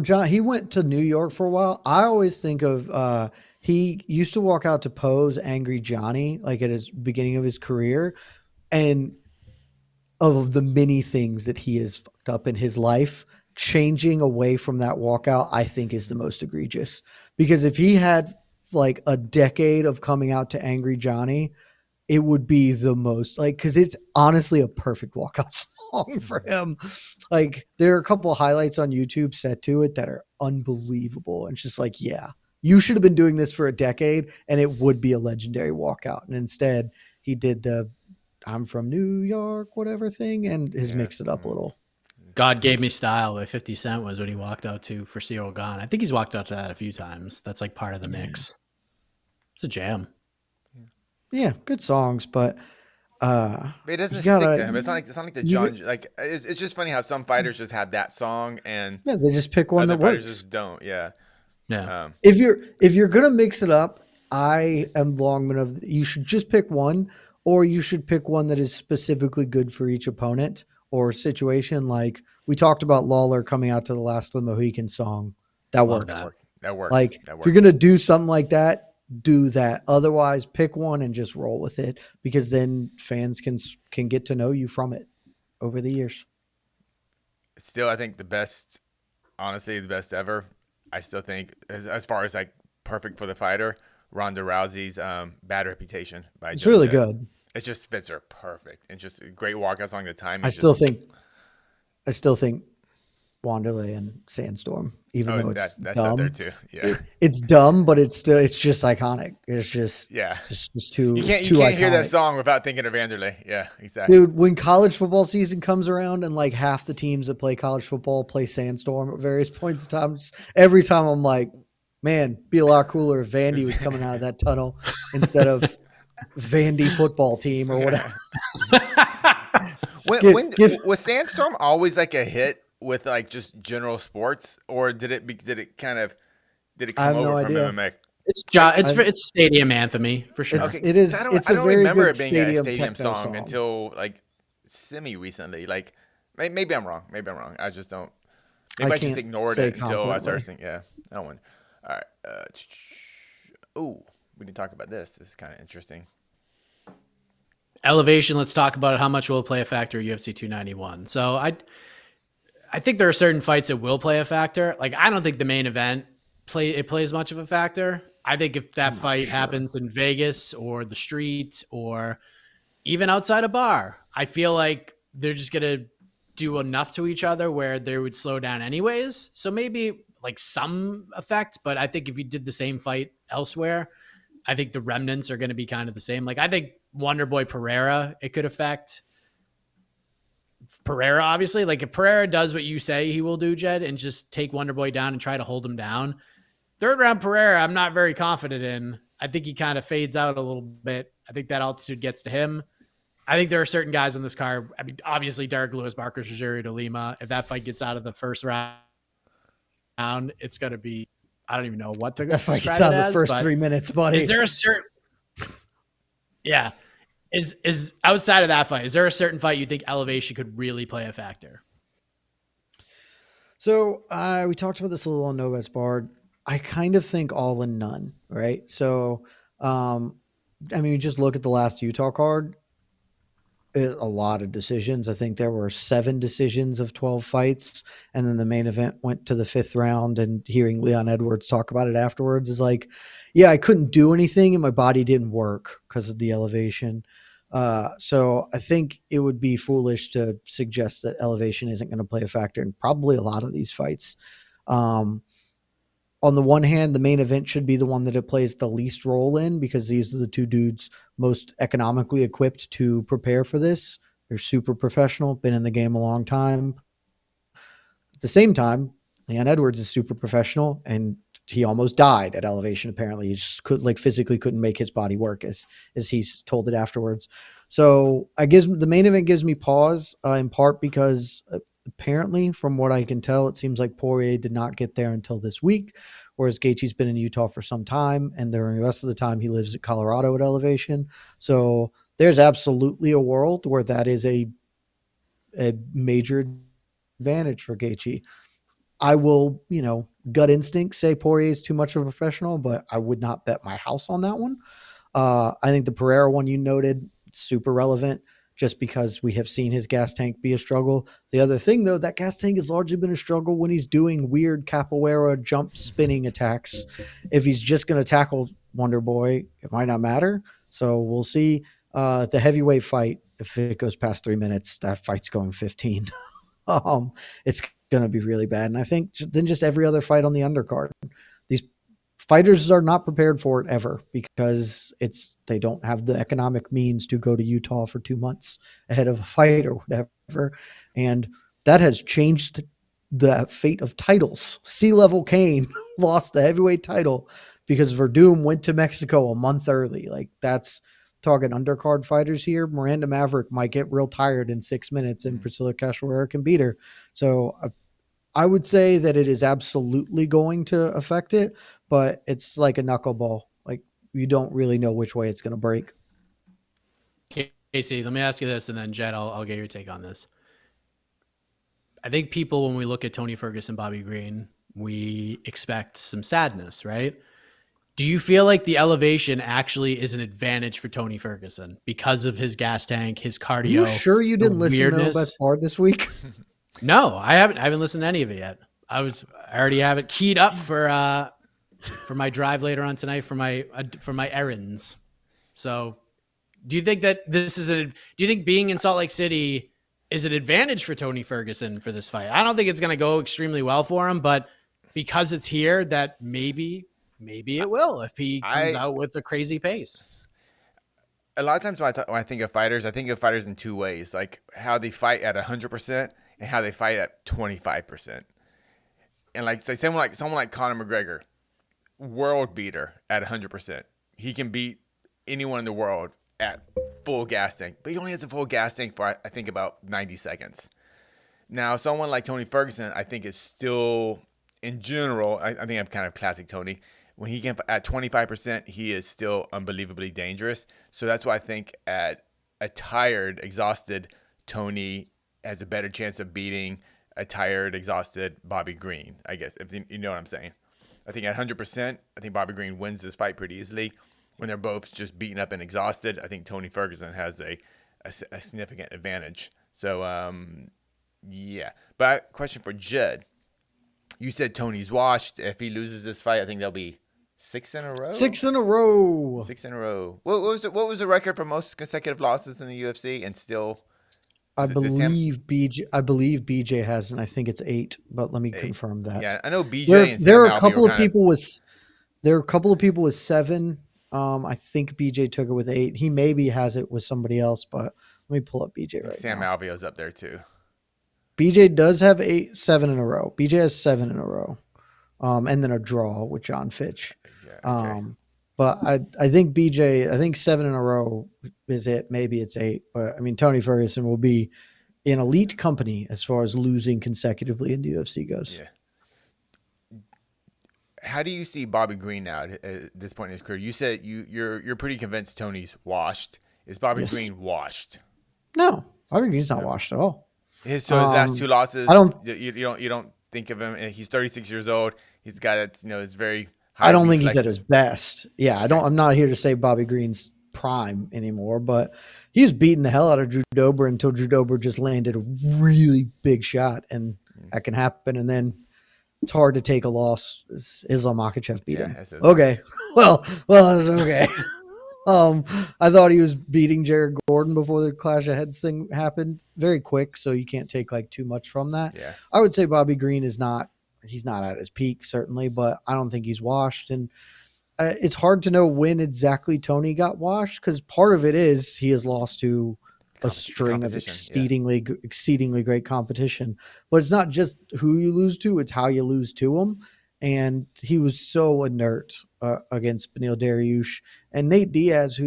John, he went to New York for a while. I always think of he used to walk out to Poe's Angry Johnny, like at his beginning of his career, and of the many things that he has fucked up in his life, changing away from that walkout, I think is the most egregious. Because if he had like a decade of coming out to Angry Johnny, it would be the most because it's honestly a perfect walkout song for him. Like there are a couple of highlights on YouTube set to it that are unbelievable. And it's just like, yeah, you should have been doing this for a decade and it would be a legendary walkout. And instead he did the I'm from New York, whatever thing, and has mixed it up a little. God Gave Me Style by 50 Cent was what he walked out to for Cyril Gane. I think he's walked out to that a few times. That's like part of the mix. It's a jam. Yeah, good songs, but But it doesn't You stick to gotta, him. It's not like the you, John. Like it's just funny how some fighters just have that song and yeah, they just pick one other that fighters works. just don't. Yeah. Yeah. If you're gonna mix it up, I am Longman of you should just pick one, or you should pick one that is specifically good for each opponent or situation. Like we talked about Lawler coming out to the Last of the Mohicans song. That Love worked. that. That works. Like That if you're works. gonna do something like that, do that. Otherwise, pick one and just roll with it because then fans can get to know you from it over the years. Still, I think the best, honestly, the best ever. I still think, as far as like perfect for the fighter, Ronda Rousey's Bad Reputation by It's Joan really Jett. good. It just fits her perfect, and just a great walkout song. The time. I still think Wanderley and Sandstorm, even though it's that's dumb. up there too. Yeah, It's dumb, but it's just iconic. It's just yeah. just too You it's can't too hear that iconic. song without thinking of Vanderlei. Yeah, exactly. Dude, when college football season comes around and like half the teams that play college football play Sandstorm at various points in time, every time I'm like, man, be a lot cooler if Vandy was coming out of that tunnel instead of Vandy football team or whatever. Was Sandstorm always like a hit with like just general sports, or did it I have come no over from idea. MMA? It's stadium anthemy for sure. It's- Okay, it is- 'cause it's I a don't very remember good it being a stadium stadium techno song song. until like semi recently. Like maybe I'm wrong. I just don't. Maybe I just can't ignored say it until I started confidently. singing. Yeah, that one. All right. Oh, we didn't talk about this. This is kind of interesting. Elevation. Let's talk about how much will it play a factor at UFC 291. So I think there are certain fights that will play a factor. Like I don't think the main event plays much of a factor. I think if that fight happens in Vegas or the street or even outside a bar, I feel like they're just going to do enough to each other where they would slow down anyways. So maybe like some effect, but I think if you did the same fight elsewhere, I think the remnants are going to be kind of the same. Like I think Wonderboy Pereira, it could affect Pereira, obviously. Like if Pereira does what you say he will do, Jed, and just take Wonderboy down and try to hold him down, third round Pereira, I'm not very confident in. I think he kind of fades out a little bit. I think that altitude gets to him. I think there are certain guys on this card. I mean, obviously Derek Lewis, Marcus Rogerio de Lima. If that fight gets out of the first round, it's going to be, I don't even know what to That fight describe gets out it of the as, first but 3 minutes, buddy. is there a certain, yeah, is outside of that fight, is there a certain fight you think elevation could really play a factor? So we talked about this a little on No Bets Barred. I kind of think all and none, right? So, I mean, just look at the last Utah card. A lot of decisions. I think there were 7 decisions of 12 fights, and then the main event went to the 5th round. And hearing Leon Edwards talk about it afterwards is like, yeah, I couldn't do anything, and my body didn't work because of the elevation. So I think it would be foolish to suggest that elevation isn't going to play a factor in probably a lot of these fights. On the one hand, the main event should be the one that it plays the least role in because these are the 2 dudes most economically equipped to prepare for this. They're super professional, been in the game a long time. At the same time, Leon Edwards is super professional, and he almost died at elevation. Apparently, he just physically couldn't make his body work, as he's told it afterwards. So the main event gives me pause in part because apparently, from what I can tell, it seems like Poirier did not get there until this week, whereas Gaethje's been in Utah for some time, and during the rest of the time, he lives at Colorado at elevation. So there's absolutely a world where that is a major advantage for Gaethje. I will, gut instinct say Poirier is too much of a professional, but I would not bet my house on that one. I think the Pereira one you noted, super relevant just because we have seen his gas tank be a struggle. The other thing, though, that gas tank has largely been a struggle when he's doing weird capoeira jump spinning attacks. If he's just going to tackle Wonder Boy, it might not matter. So we'll see. The heavyweight fight, if it goes past 3 minutes, that fight's going 15. It's going to be really bad. And I think then just every other fight on the undercard, these fighters are not prepared for it ever because they don't have the economic means to go to Utah for 2 months ahead of a fight or whatever. And that has changed the fate of titles. C-Level Kane lost the heavyweight title because Verdum went to Mexico a month early. Like that's talking undercard fighters here, Miranda Maverick might get real tired in 6 minutes, and Priscilla Cachoeira can beat her. So I would say that it is absolutely going to affect it, but it's like a knuckleball. Like, you don't really know which way it's going to break. Casey, let me ask you this, and then Jed, I'll get your take on this. I think people, when we look at Tony Ferguson, Bobby Green, we expect some sadness, right? Do you feel like the elevation actually is an advantage for Tony Ferguson because of his gas tank, his cardio? Are you sure you didn't listen to No Bets Barred this week? No, I haven't listened to any of it yet. I already have it keyed up for my drive later on tonight for my errands. So, do you think that do you think being in Salt Lake City is an advantage for Tony Ferguson for this fight? I don't think it's going to go extremely well for him, but because it's here, that maybe it will if he comes out with a crazy pace. A lot of times when I think of fighters in two ways, like how they fight at 100% and how they fight at 25%. And like say someone like Conor McGregor, world beater at 100%. He can beat anyone in the world at full gas tank, but he only has a full gas tank for I think about 90 seconds. Now, someone like Tony Ferguson, I think is still, in general, I think I'm kind of classic Tony. When he can at 25%, he is still unbelievably dangerous. So that's why I think at a tired, exhausted Tony has a better chance of beating a tired, exhausted Bobby Green, I guess, if you know what I'm saying. I think at 100%, I think Bobby Green wins this fight pretty easily. When they're both just beaten up and exhausted, I think Tony Ferguson has a significant advantage. So, yeah. But question for Jed. You said Tony's washed. If he loses this fight, I think there'll be 6 in a row. 6 in a row. 6 in a row. What was the record for most consecutive losses in the UFC? And still, I believe BJ has, and I think it's 8. But let me 8. Confirm that. Yeah, I know BJ. There are a couple of people with 7. I think BJ took it with 8. He maybe has it with somebody else, but let me pull up BJ right Sam now. Alvio's up there too. BJ does have 7 in a row. BJ has 7 in a row. And then a draw with John Fitch. Yeah, okay. But I think BJ, I think 7 in a row is it. Maybe it's 8. But I mean, Tony Ferguson will be in elite company as far as losing consecutively in the UFC goes. Yeah. How do you see Bobby Green now at this point in his career? You said you're pretty convinced Tony's washed. Is Bobby Green washed? No, Bobby Green's not washed at all. His last 2 losses. You don't think of him. He's 36 years old. He's got it's very. I don't think he's at his best. Yeah, I'm not here to say Bobby Green's prime anymore, but he was beating the hell out of Drew Dober until Drew Dober just landed a really big shot, and that can happen. And then it's hard to take a loss. Islam Makhachev beat him. Okay, well, that's okay. I thought he was beating Jared Gordon before the Clash of Heads thing happened. Very quick, so you can't take like too much from that. Yeah. I would say Bobby Green is not. He's not at his peak, certainly, but I don't think he's washed. And it's hard to know when exactly Tony got washed, because part of it is he has lost to a string of exceedingly great competition. But it's not just who you lose to, it's how you lose to him. And he was so inert against Beneil Dariush. And Nate Diaz,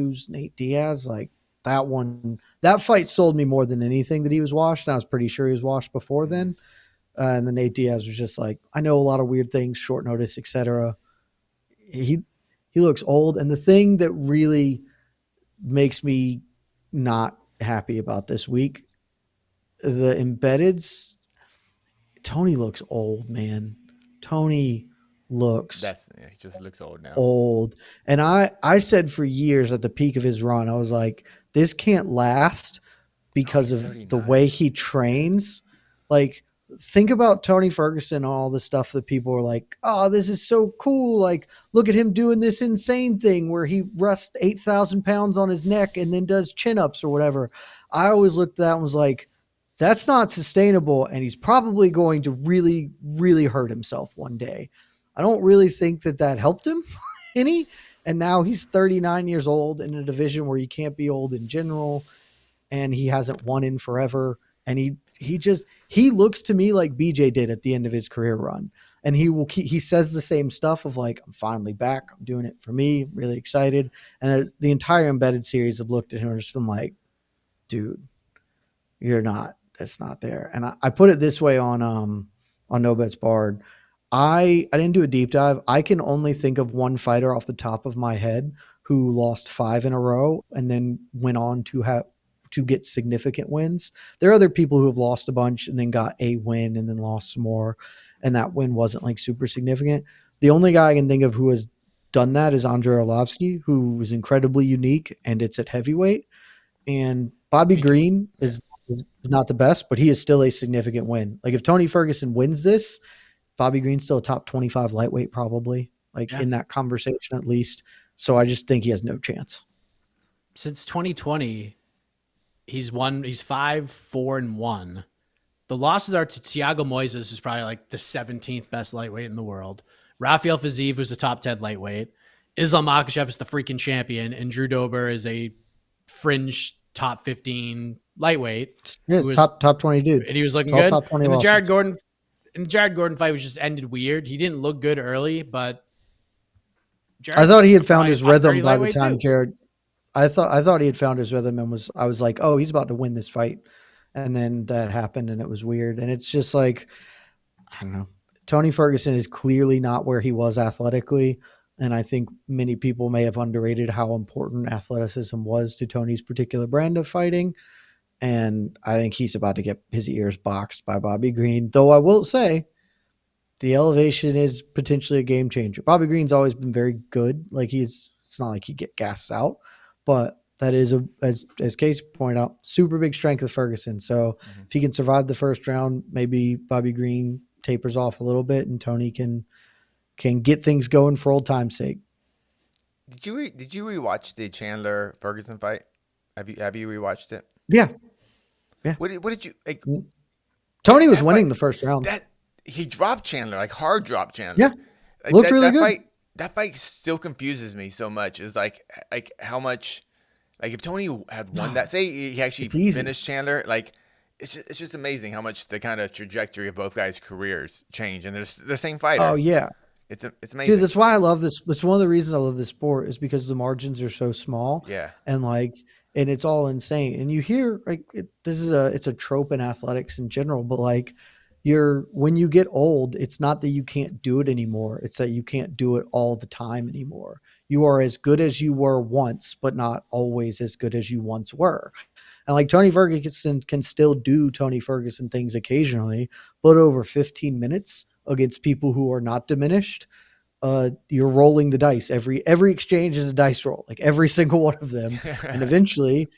like that fight sold me more than anything that he was washed. And I was pretty sure he was washed before then. And then Nate Diaz was just like, I know a lot of weird things, short notice, etc. He looks old. And the thing that really makes me not happy about this week, the embeddeds, Tony looks old, man. Tony looks he just looks old now. Old. And I said for years at the peak of his run, I was like, this can't last because of 39. The way he trains. Like, think about Tony Ferguson, all the stuff that people were like, oh, this is so cool. Like, look at him doing this insane thing where he rests 8,000 pounds on his neck and then does chin-ups or whatever. I always looked at that and was like, that's not sustainable. And he's probably going to really, really hurt himself one day. I don't really think that helped him any. And now he's 39 years old in a division where you can't be old in general. And he hasn't won in forever. And he looks to me like BJ did at the end of his career run. And he says the same stuff of like, I'm finally back. I'm doing it for me. Really excited. And the entire Embedded series have looked at him and just been like, dude, that's not there. And I put it this way on No Bets Barred. I didn't do a deep dive. I can only think of one fighter off the top of my head who lost 5 in a row and then went on to get significant wins. There are other people who have lost a bunch and then got a win and then lost some more, and that win wasn't like super significant. The only guy I can think of who has done that is Andrei Arlovsky, who was incredibly unique, and it's at heavyweight. And Bobby Green is not the best, but he is still a significant win. Like if Tony Ferguson wins this, Bobby Green's still a top 25 lightweight, probably in that conversation at least. So I just think he has no chance. Since 2020, he's 5-4-1. The losses are to Thiago Moises, who's probably like the 17th best lightweight in the world. Rafael Fiziev, who's the top 10 lightweight. Islam Makhachev is the freaking champion, and Drew Dober is a fringe top 15 lightweight. Yeah, top 20 dude. And he was looking good. Top 20 and the losses. Jared Gordon fight was just ended weird. He didn't look good early, but I thought he had found his rhythm by the time too. Jared. I thought he had found his rhythm and I was like, oh, he's about to win this fight. And then that happened and it was weird. And it's just like, I don't know. Tony Ferguson is clearly not where he was athletically. And I think many people may have underrated how important athleticism was to Tony's particular brand of fighting. And I think he's about to get his ears boxed by Bobby Green. Though I will say the elevation is potentially a game changer. Bobby Green's always been very good. Like it's not like he get gassed out, but that is as Casey pointed out, super big strength of Ferguson. So if he can survive the first round, maybe Bobby Green tapers off a little bit and Tony can get things going for old time's sake. Did you rewatch the Chandler Ferguson fight? Have you rewatched it? Yeah. What did you like? Tony was winning the first round. He dropped Chandler, like hard dropped Chandler. Yeah. Looked really good. That fight still confuses me so much. Is like how much, like if Tony had won that, say he actually finished Chandler, like it's just amazing how much the kind of trajectory of both guys' careers change, and they're the same fighter. Oh yeah. It's amazing. Dude, that's why I love this. That's one of the reasons I love this sport is because the margins are so small. Yeah. And it's all insane. And you hear it's a trope in athletics in general, but like when you get old, it's not that you can't do it anymore. It's that you can't do it all the time anymore. You are as good as you were once, but not always as good as you once were. And like Tony Ferguson can still do Tony Ferguson things occasionally, but over 15 minutes against people who are not diminished, you're rolling the dice. Every exchange is a dice roll, like every single one of them. And eventually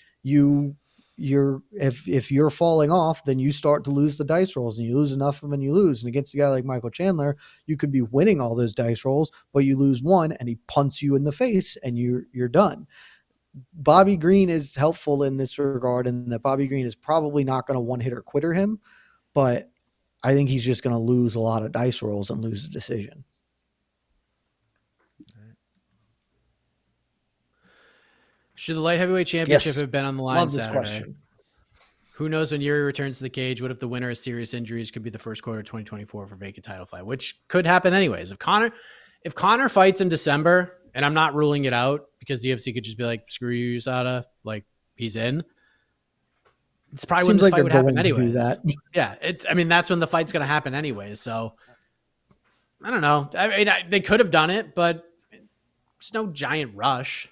if you're falling off, then you start to lose the dice rolls and you lose enough of them and you lose. And against a guy like Michael Chandler, you could be winning all those dice rolls, but you lose one and he punts you in the face and you're done. Bobby Green is helpful in this regard, and that Bobby Green is probably not going to one-hitter quitter him, but I think he's just going to lose a lot of dice rolls and lose a decision. Should the light heavyweight championship have been on the line Love this Saturday? question. Who knows when Yuri returns to the cage? What if the winner of serious injuries could be the first quarter of 2024 for vacant title fight, which could happen anyways. If Conor fights in December, and I'm not ruling it out because the UFC could just be like, screw you, USADA, like he's in. It's probably when this fight would happen anyways. Yeah, that's when the fight's going to happen anyways. So I don't know. I mean, they could have done it, but it's no giant rush.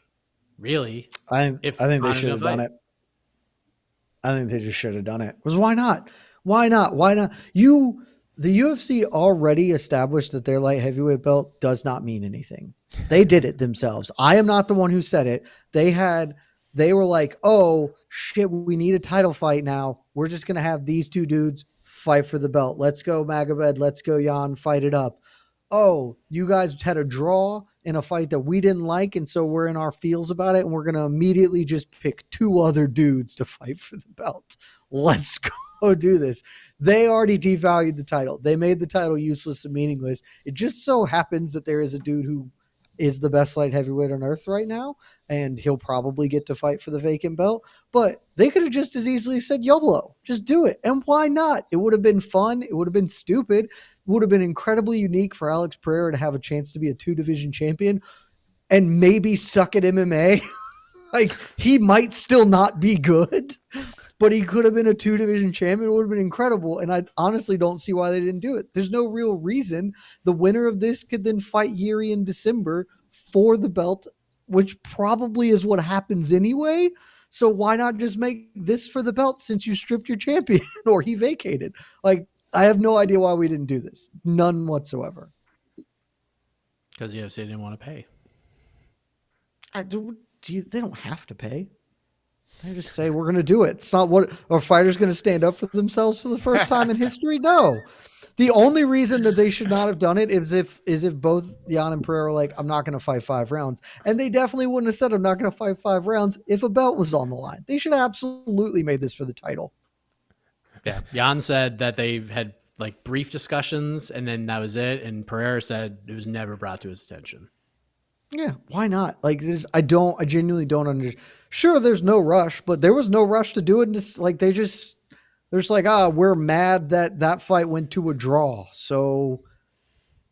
Really? I think they should have done it. I think they just should have done it. Because why not? Why not? The UFC already established that their light heavyweight belt does not mean anything. They did it themselves. I am not the one who said it. They were like, oh shit, we need a title fight now. We're just going to have these two dudes fight for the belt. Let's go Magomed. Let's go Jan, fight it up. Oh, you guys had a draw in a fight that we didn't like, and so we're in our feels about it, and we're going to immediately just pick two other dudes to fight for the belt. Let's go do this. They already devalued the title. They made the title useless and meaningless. It just so happens that there is a dude who is the best light heavyweight on earth right now, and he'll probably get to fight for the vacant belt. But they could have just as easily said YOLO, just do it. And why not? It would have been fun. It would have been stupid. It would have been incredibly unique for Alex Pereira to have a chance to be a 2-division champion and maybe suck at MMA. Like, he might still not be good, but he could have been a 2-division champion. It would have been incredible. And I honestly don't see why they didn't do it. There's no real reason. The winner of this could then fight Yuri in December for the belt, which probably is what happens anyway. So why not just make this for the belt since you stripped your champion or he vacated? Like, I have no idea why we didn't do this. None whatsoever. Because UFC didn't want to pay. Geez, they don't have to pay. They just say, we're going to do it. It's not what a fighter's going to stand up for themselves for the first time in history. No. The only reason that they should not have done it is if both Jan and Pereira were like, I'm not going to fight 5 rounds. And they definitely wouldn't have said, I'm not going to fight 5 rounds if a belt was on the line. They should have absolutely made this for the title. Yeah. Jan said that they had like brief discussions and then that was it. And Pereira said it was never brought to his attention. Yeah, why not? Like, I genuinely don't understand. Sure, there's no rush, but there was no rush to do it. And just like, there's like, we're mad that fight went to a draw. So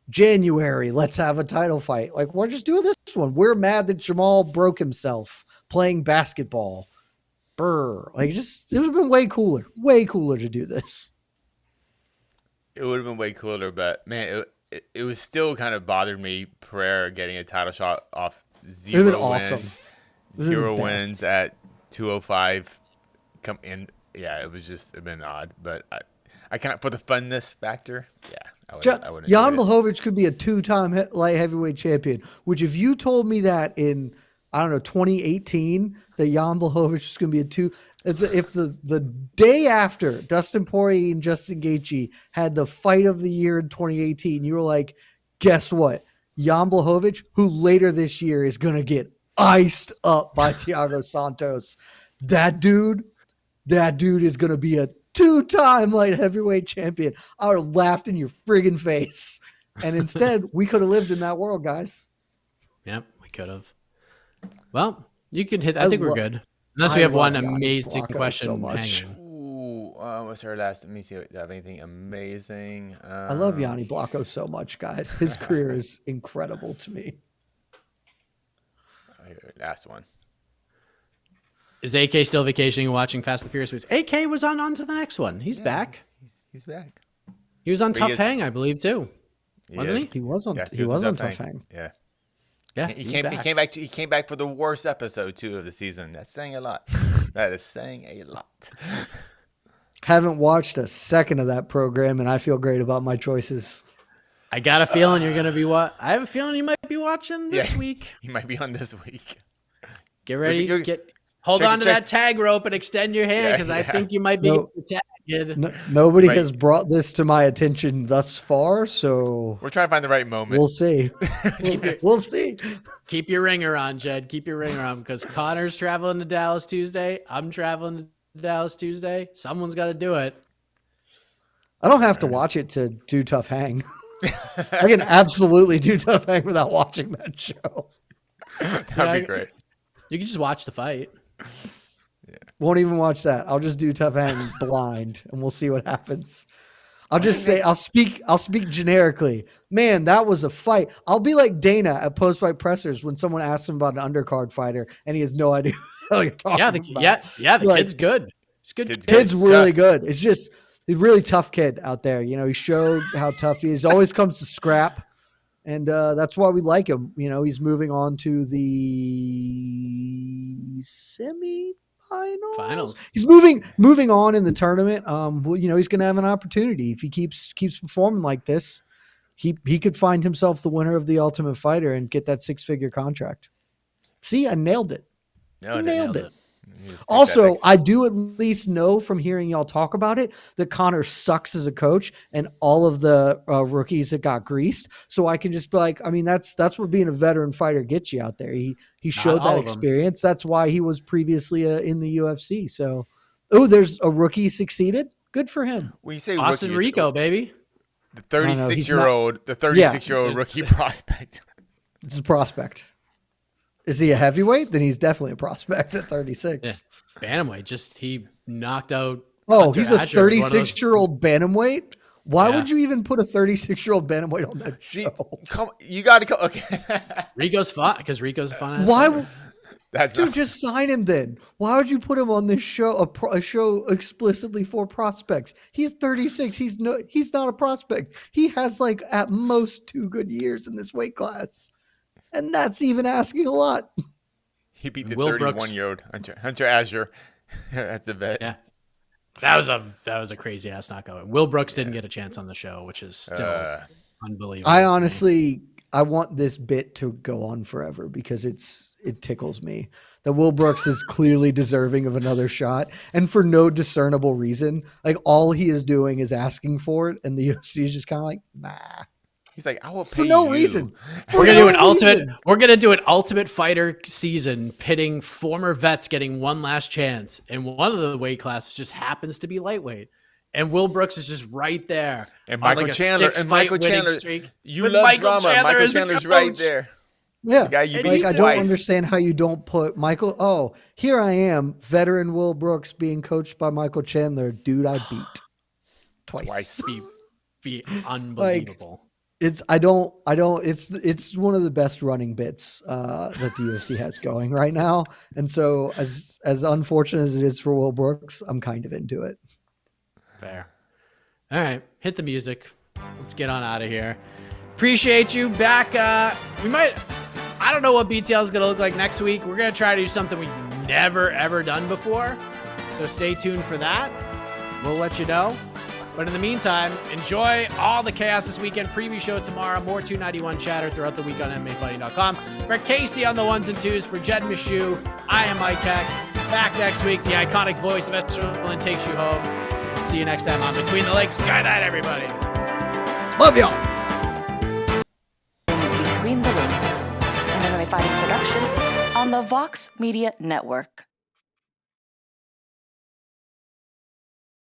January, let's have a title fight. Like, why just do this one? We're mad that Jamal broke himself playing basketball. Like, it would have been way cooler to do this. It would have been way cooler, but man, it was still kind of bothered me. Pereira getting a title shot off 0 wins, awesome. 0 wins at 205. Come in, yeah, it'd been odd, but I kind of for the funness factor, yeah, I wouldn't. Jan Blachowicz could be a 2-time light heavyweight champion. Which, if you told me that in 2018, that Jan Blachowicz was going to be a 2. If the day after Dustin Poirier and Justin Gaethje had the fight of the year in 2018, you were like, guess what? Jan Blachowicz, who later this year is going to get iced up by Thiago Santos. That dude is going to be a 2-time light heavyweight champion. I would have laughed in your friggin' face. And instead, we could have lived in that world, guys. Yep, we could have. Well, you can hit. I think we're good. Unless we have one amazing question hanging. Ooh, what's our last? Let me see if we have anything amazing. I love Yanni Blachowicz so much, guys. His career is incredible to me. Last one. Is AK still vacationing and watching Fast and Furious movies? AK was on to the next one. He's back. He's back. He was on Tough Hang, I believe, too. Wasn't he? He was on Tough Hang. Yeah. Yeah, he came back for the worst episode 2 of the season. That's saying a lot. That is saying a lot. Haven't watched a second of that program, and I feel great about my choices. I got a feeling you're gonna be I have a feeling you might be watching this week. You might be on this week. Get ready. Hold on to that tag rope and extend your hand because I think you might be tagged. Nobody has brought this to my attention thus far, so we're trying to find the right moment. We'll see. We'll see. Keep your ringer on, Jed. Keep your ringer on because Connor's traveling to Dallas Tuesday. I'm traveling to Dallas Tuesday. Someone's got to do it. I don't have to watch it to do Tough Hang. I can absolutely do Tough Hang without watching that show. That'd be great. You can just watch the fight. Yeah. Won't even watch that. I'll just do Tough Hang blind, and we'll see what happens. I'll just say I'll speak generically. Man, that was a fight. I'll be like Dana at post-fight pressers when someone asks him about an undercard fighter, and he has no idea what you're talking about. The kid's good. It's good. Kid's really good. It's just he's a really tough kid out there. He showed how tough he is. He always comes to scrap. And that's why we like him. He's moving on to the semi-finals. He's moving on in the tournament. He's going to have an opportunity if he keeps performing like this. He could find himself the winner of the Ultimate Fighter and get that 6-figure contract. See, I nailed it. Nailed it. Also, I do at least know from hearing y'all talk about it that Connor sucks as a coach and all of the rookies that got greased. So I can just be like, that's what being a veteran fighter gets you out there. He showed that experience. That's why he was previously in the UFC. So, there's a rookie succeeded. Good for him. When you say Austin rookie, Rico, baby. The 36-year-old rookie prospect. It's a prospect. Is he a heavyweight? Then he's definitely a prospect at 36. Yeah. Bantamweight, he knocked out. Oh, Hunter he's a Azure with one of those- 36-year-old bantamweight? Why Yeah. would you even put a 36-year-old bantamweight on that show? You got to come. Okay. Rico's fun because Rico's a fun. Why? That's Dude, not, just sign him then. Why would you put him on this show, a show explicitly for prospects? He's 36. He's not a prospect. He has like at most 2 good years in this weight class. And that's even asking a lot. he beat the Will Brooks- 31-year-old Hunter Azure. That's the vet. Yeah. That was a crazy ass knockout. Will Brooks didn't get a chance on the show, which is still unbelievable. I honestly, I want this bit to go on forever because it tickles me that Will Brooks is clearly deserving of another shot, and for no discernible reason. Like all he is doing is asking for it, and the UFC is just kind of like, nah. He's like, I will pay For no you. reason. We're gonna do an Ultimate Fighter season pitting former vets getting one last chance, and one of the weight classes just happens to be lightweight, and Will Brooks is just right there. And on Michael like a Chandler. And 6-fight Michael winning Chandler. streak. You With love Michael drama. Chandler Michael as the Chandler's right coach. there. Yeah. The guy you Like, beat I twice. don't understand how you don't put Michael. Oh, here I am, veteran Will Brooks being coached by Michael Chandler. Dude, I beat twice. Be unbelievable. It's one of the best running bits that the UFC has going right now. And so as unfortunate as it is for Will Brooks, I'm kind of into it. Fair. All right, hit the music. Let's get on out of here. Appreciate you back. I don't know what BTL is going to look like next week. We're going to try to do something we've never, ever done before. So stay tuned for that. We'll let you know. But in the meantime, enjoy all the chaos this weekend. Preview show tomorrow. More 291 chatter throughout the week on MMAfighting.com. For Casey on the ones and twos, for Jed Meshew, I am Mike Heck. Back next week, the iconic voice of Estrogen takes you home. We'll see you next time on Between the Lakes. Good night, everybody. Love y'all. Between the Links, an MMA fighting production on the Vox Media Network.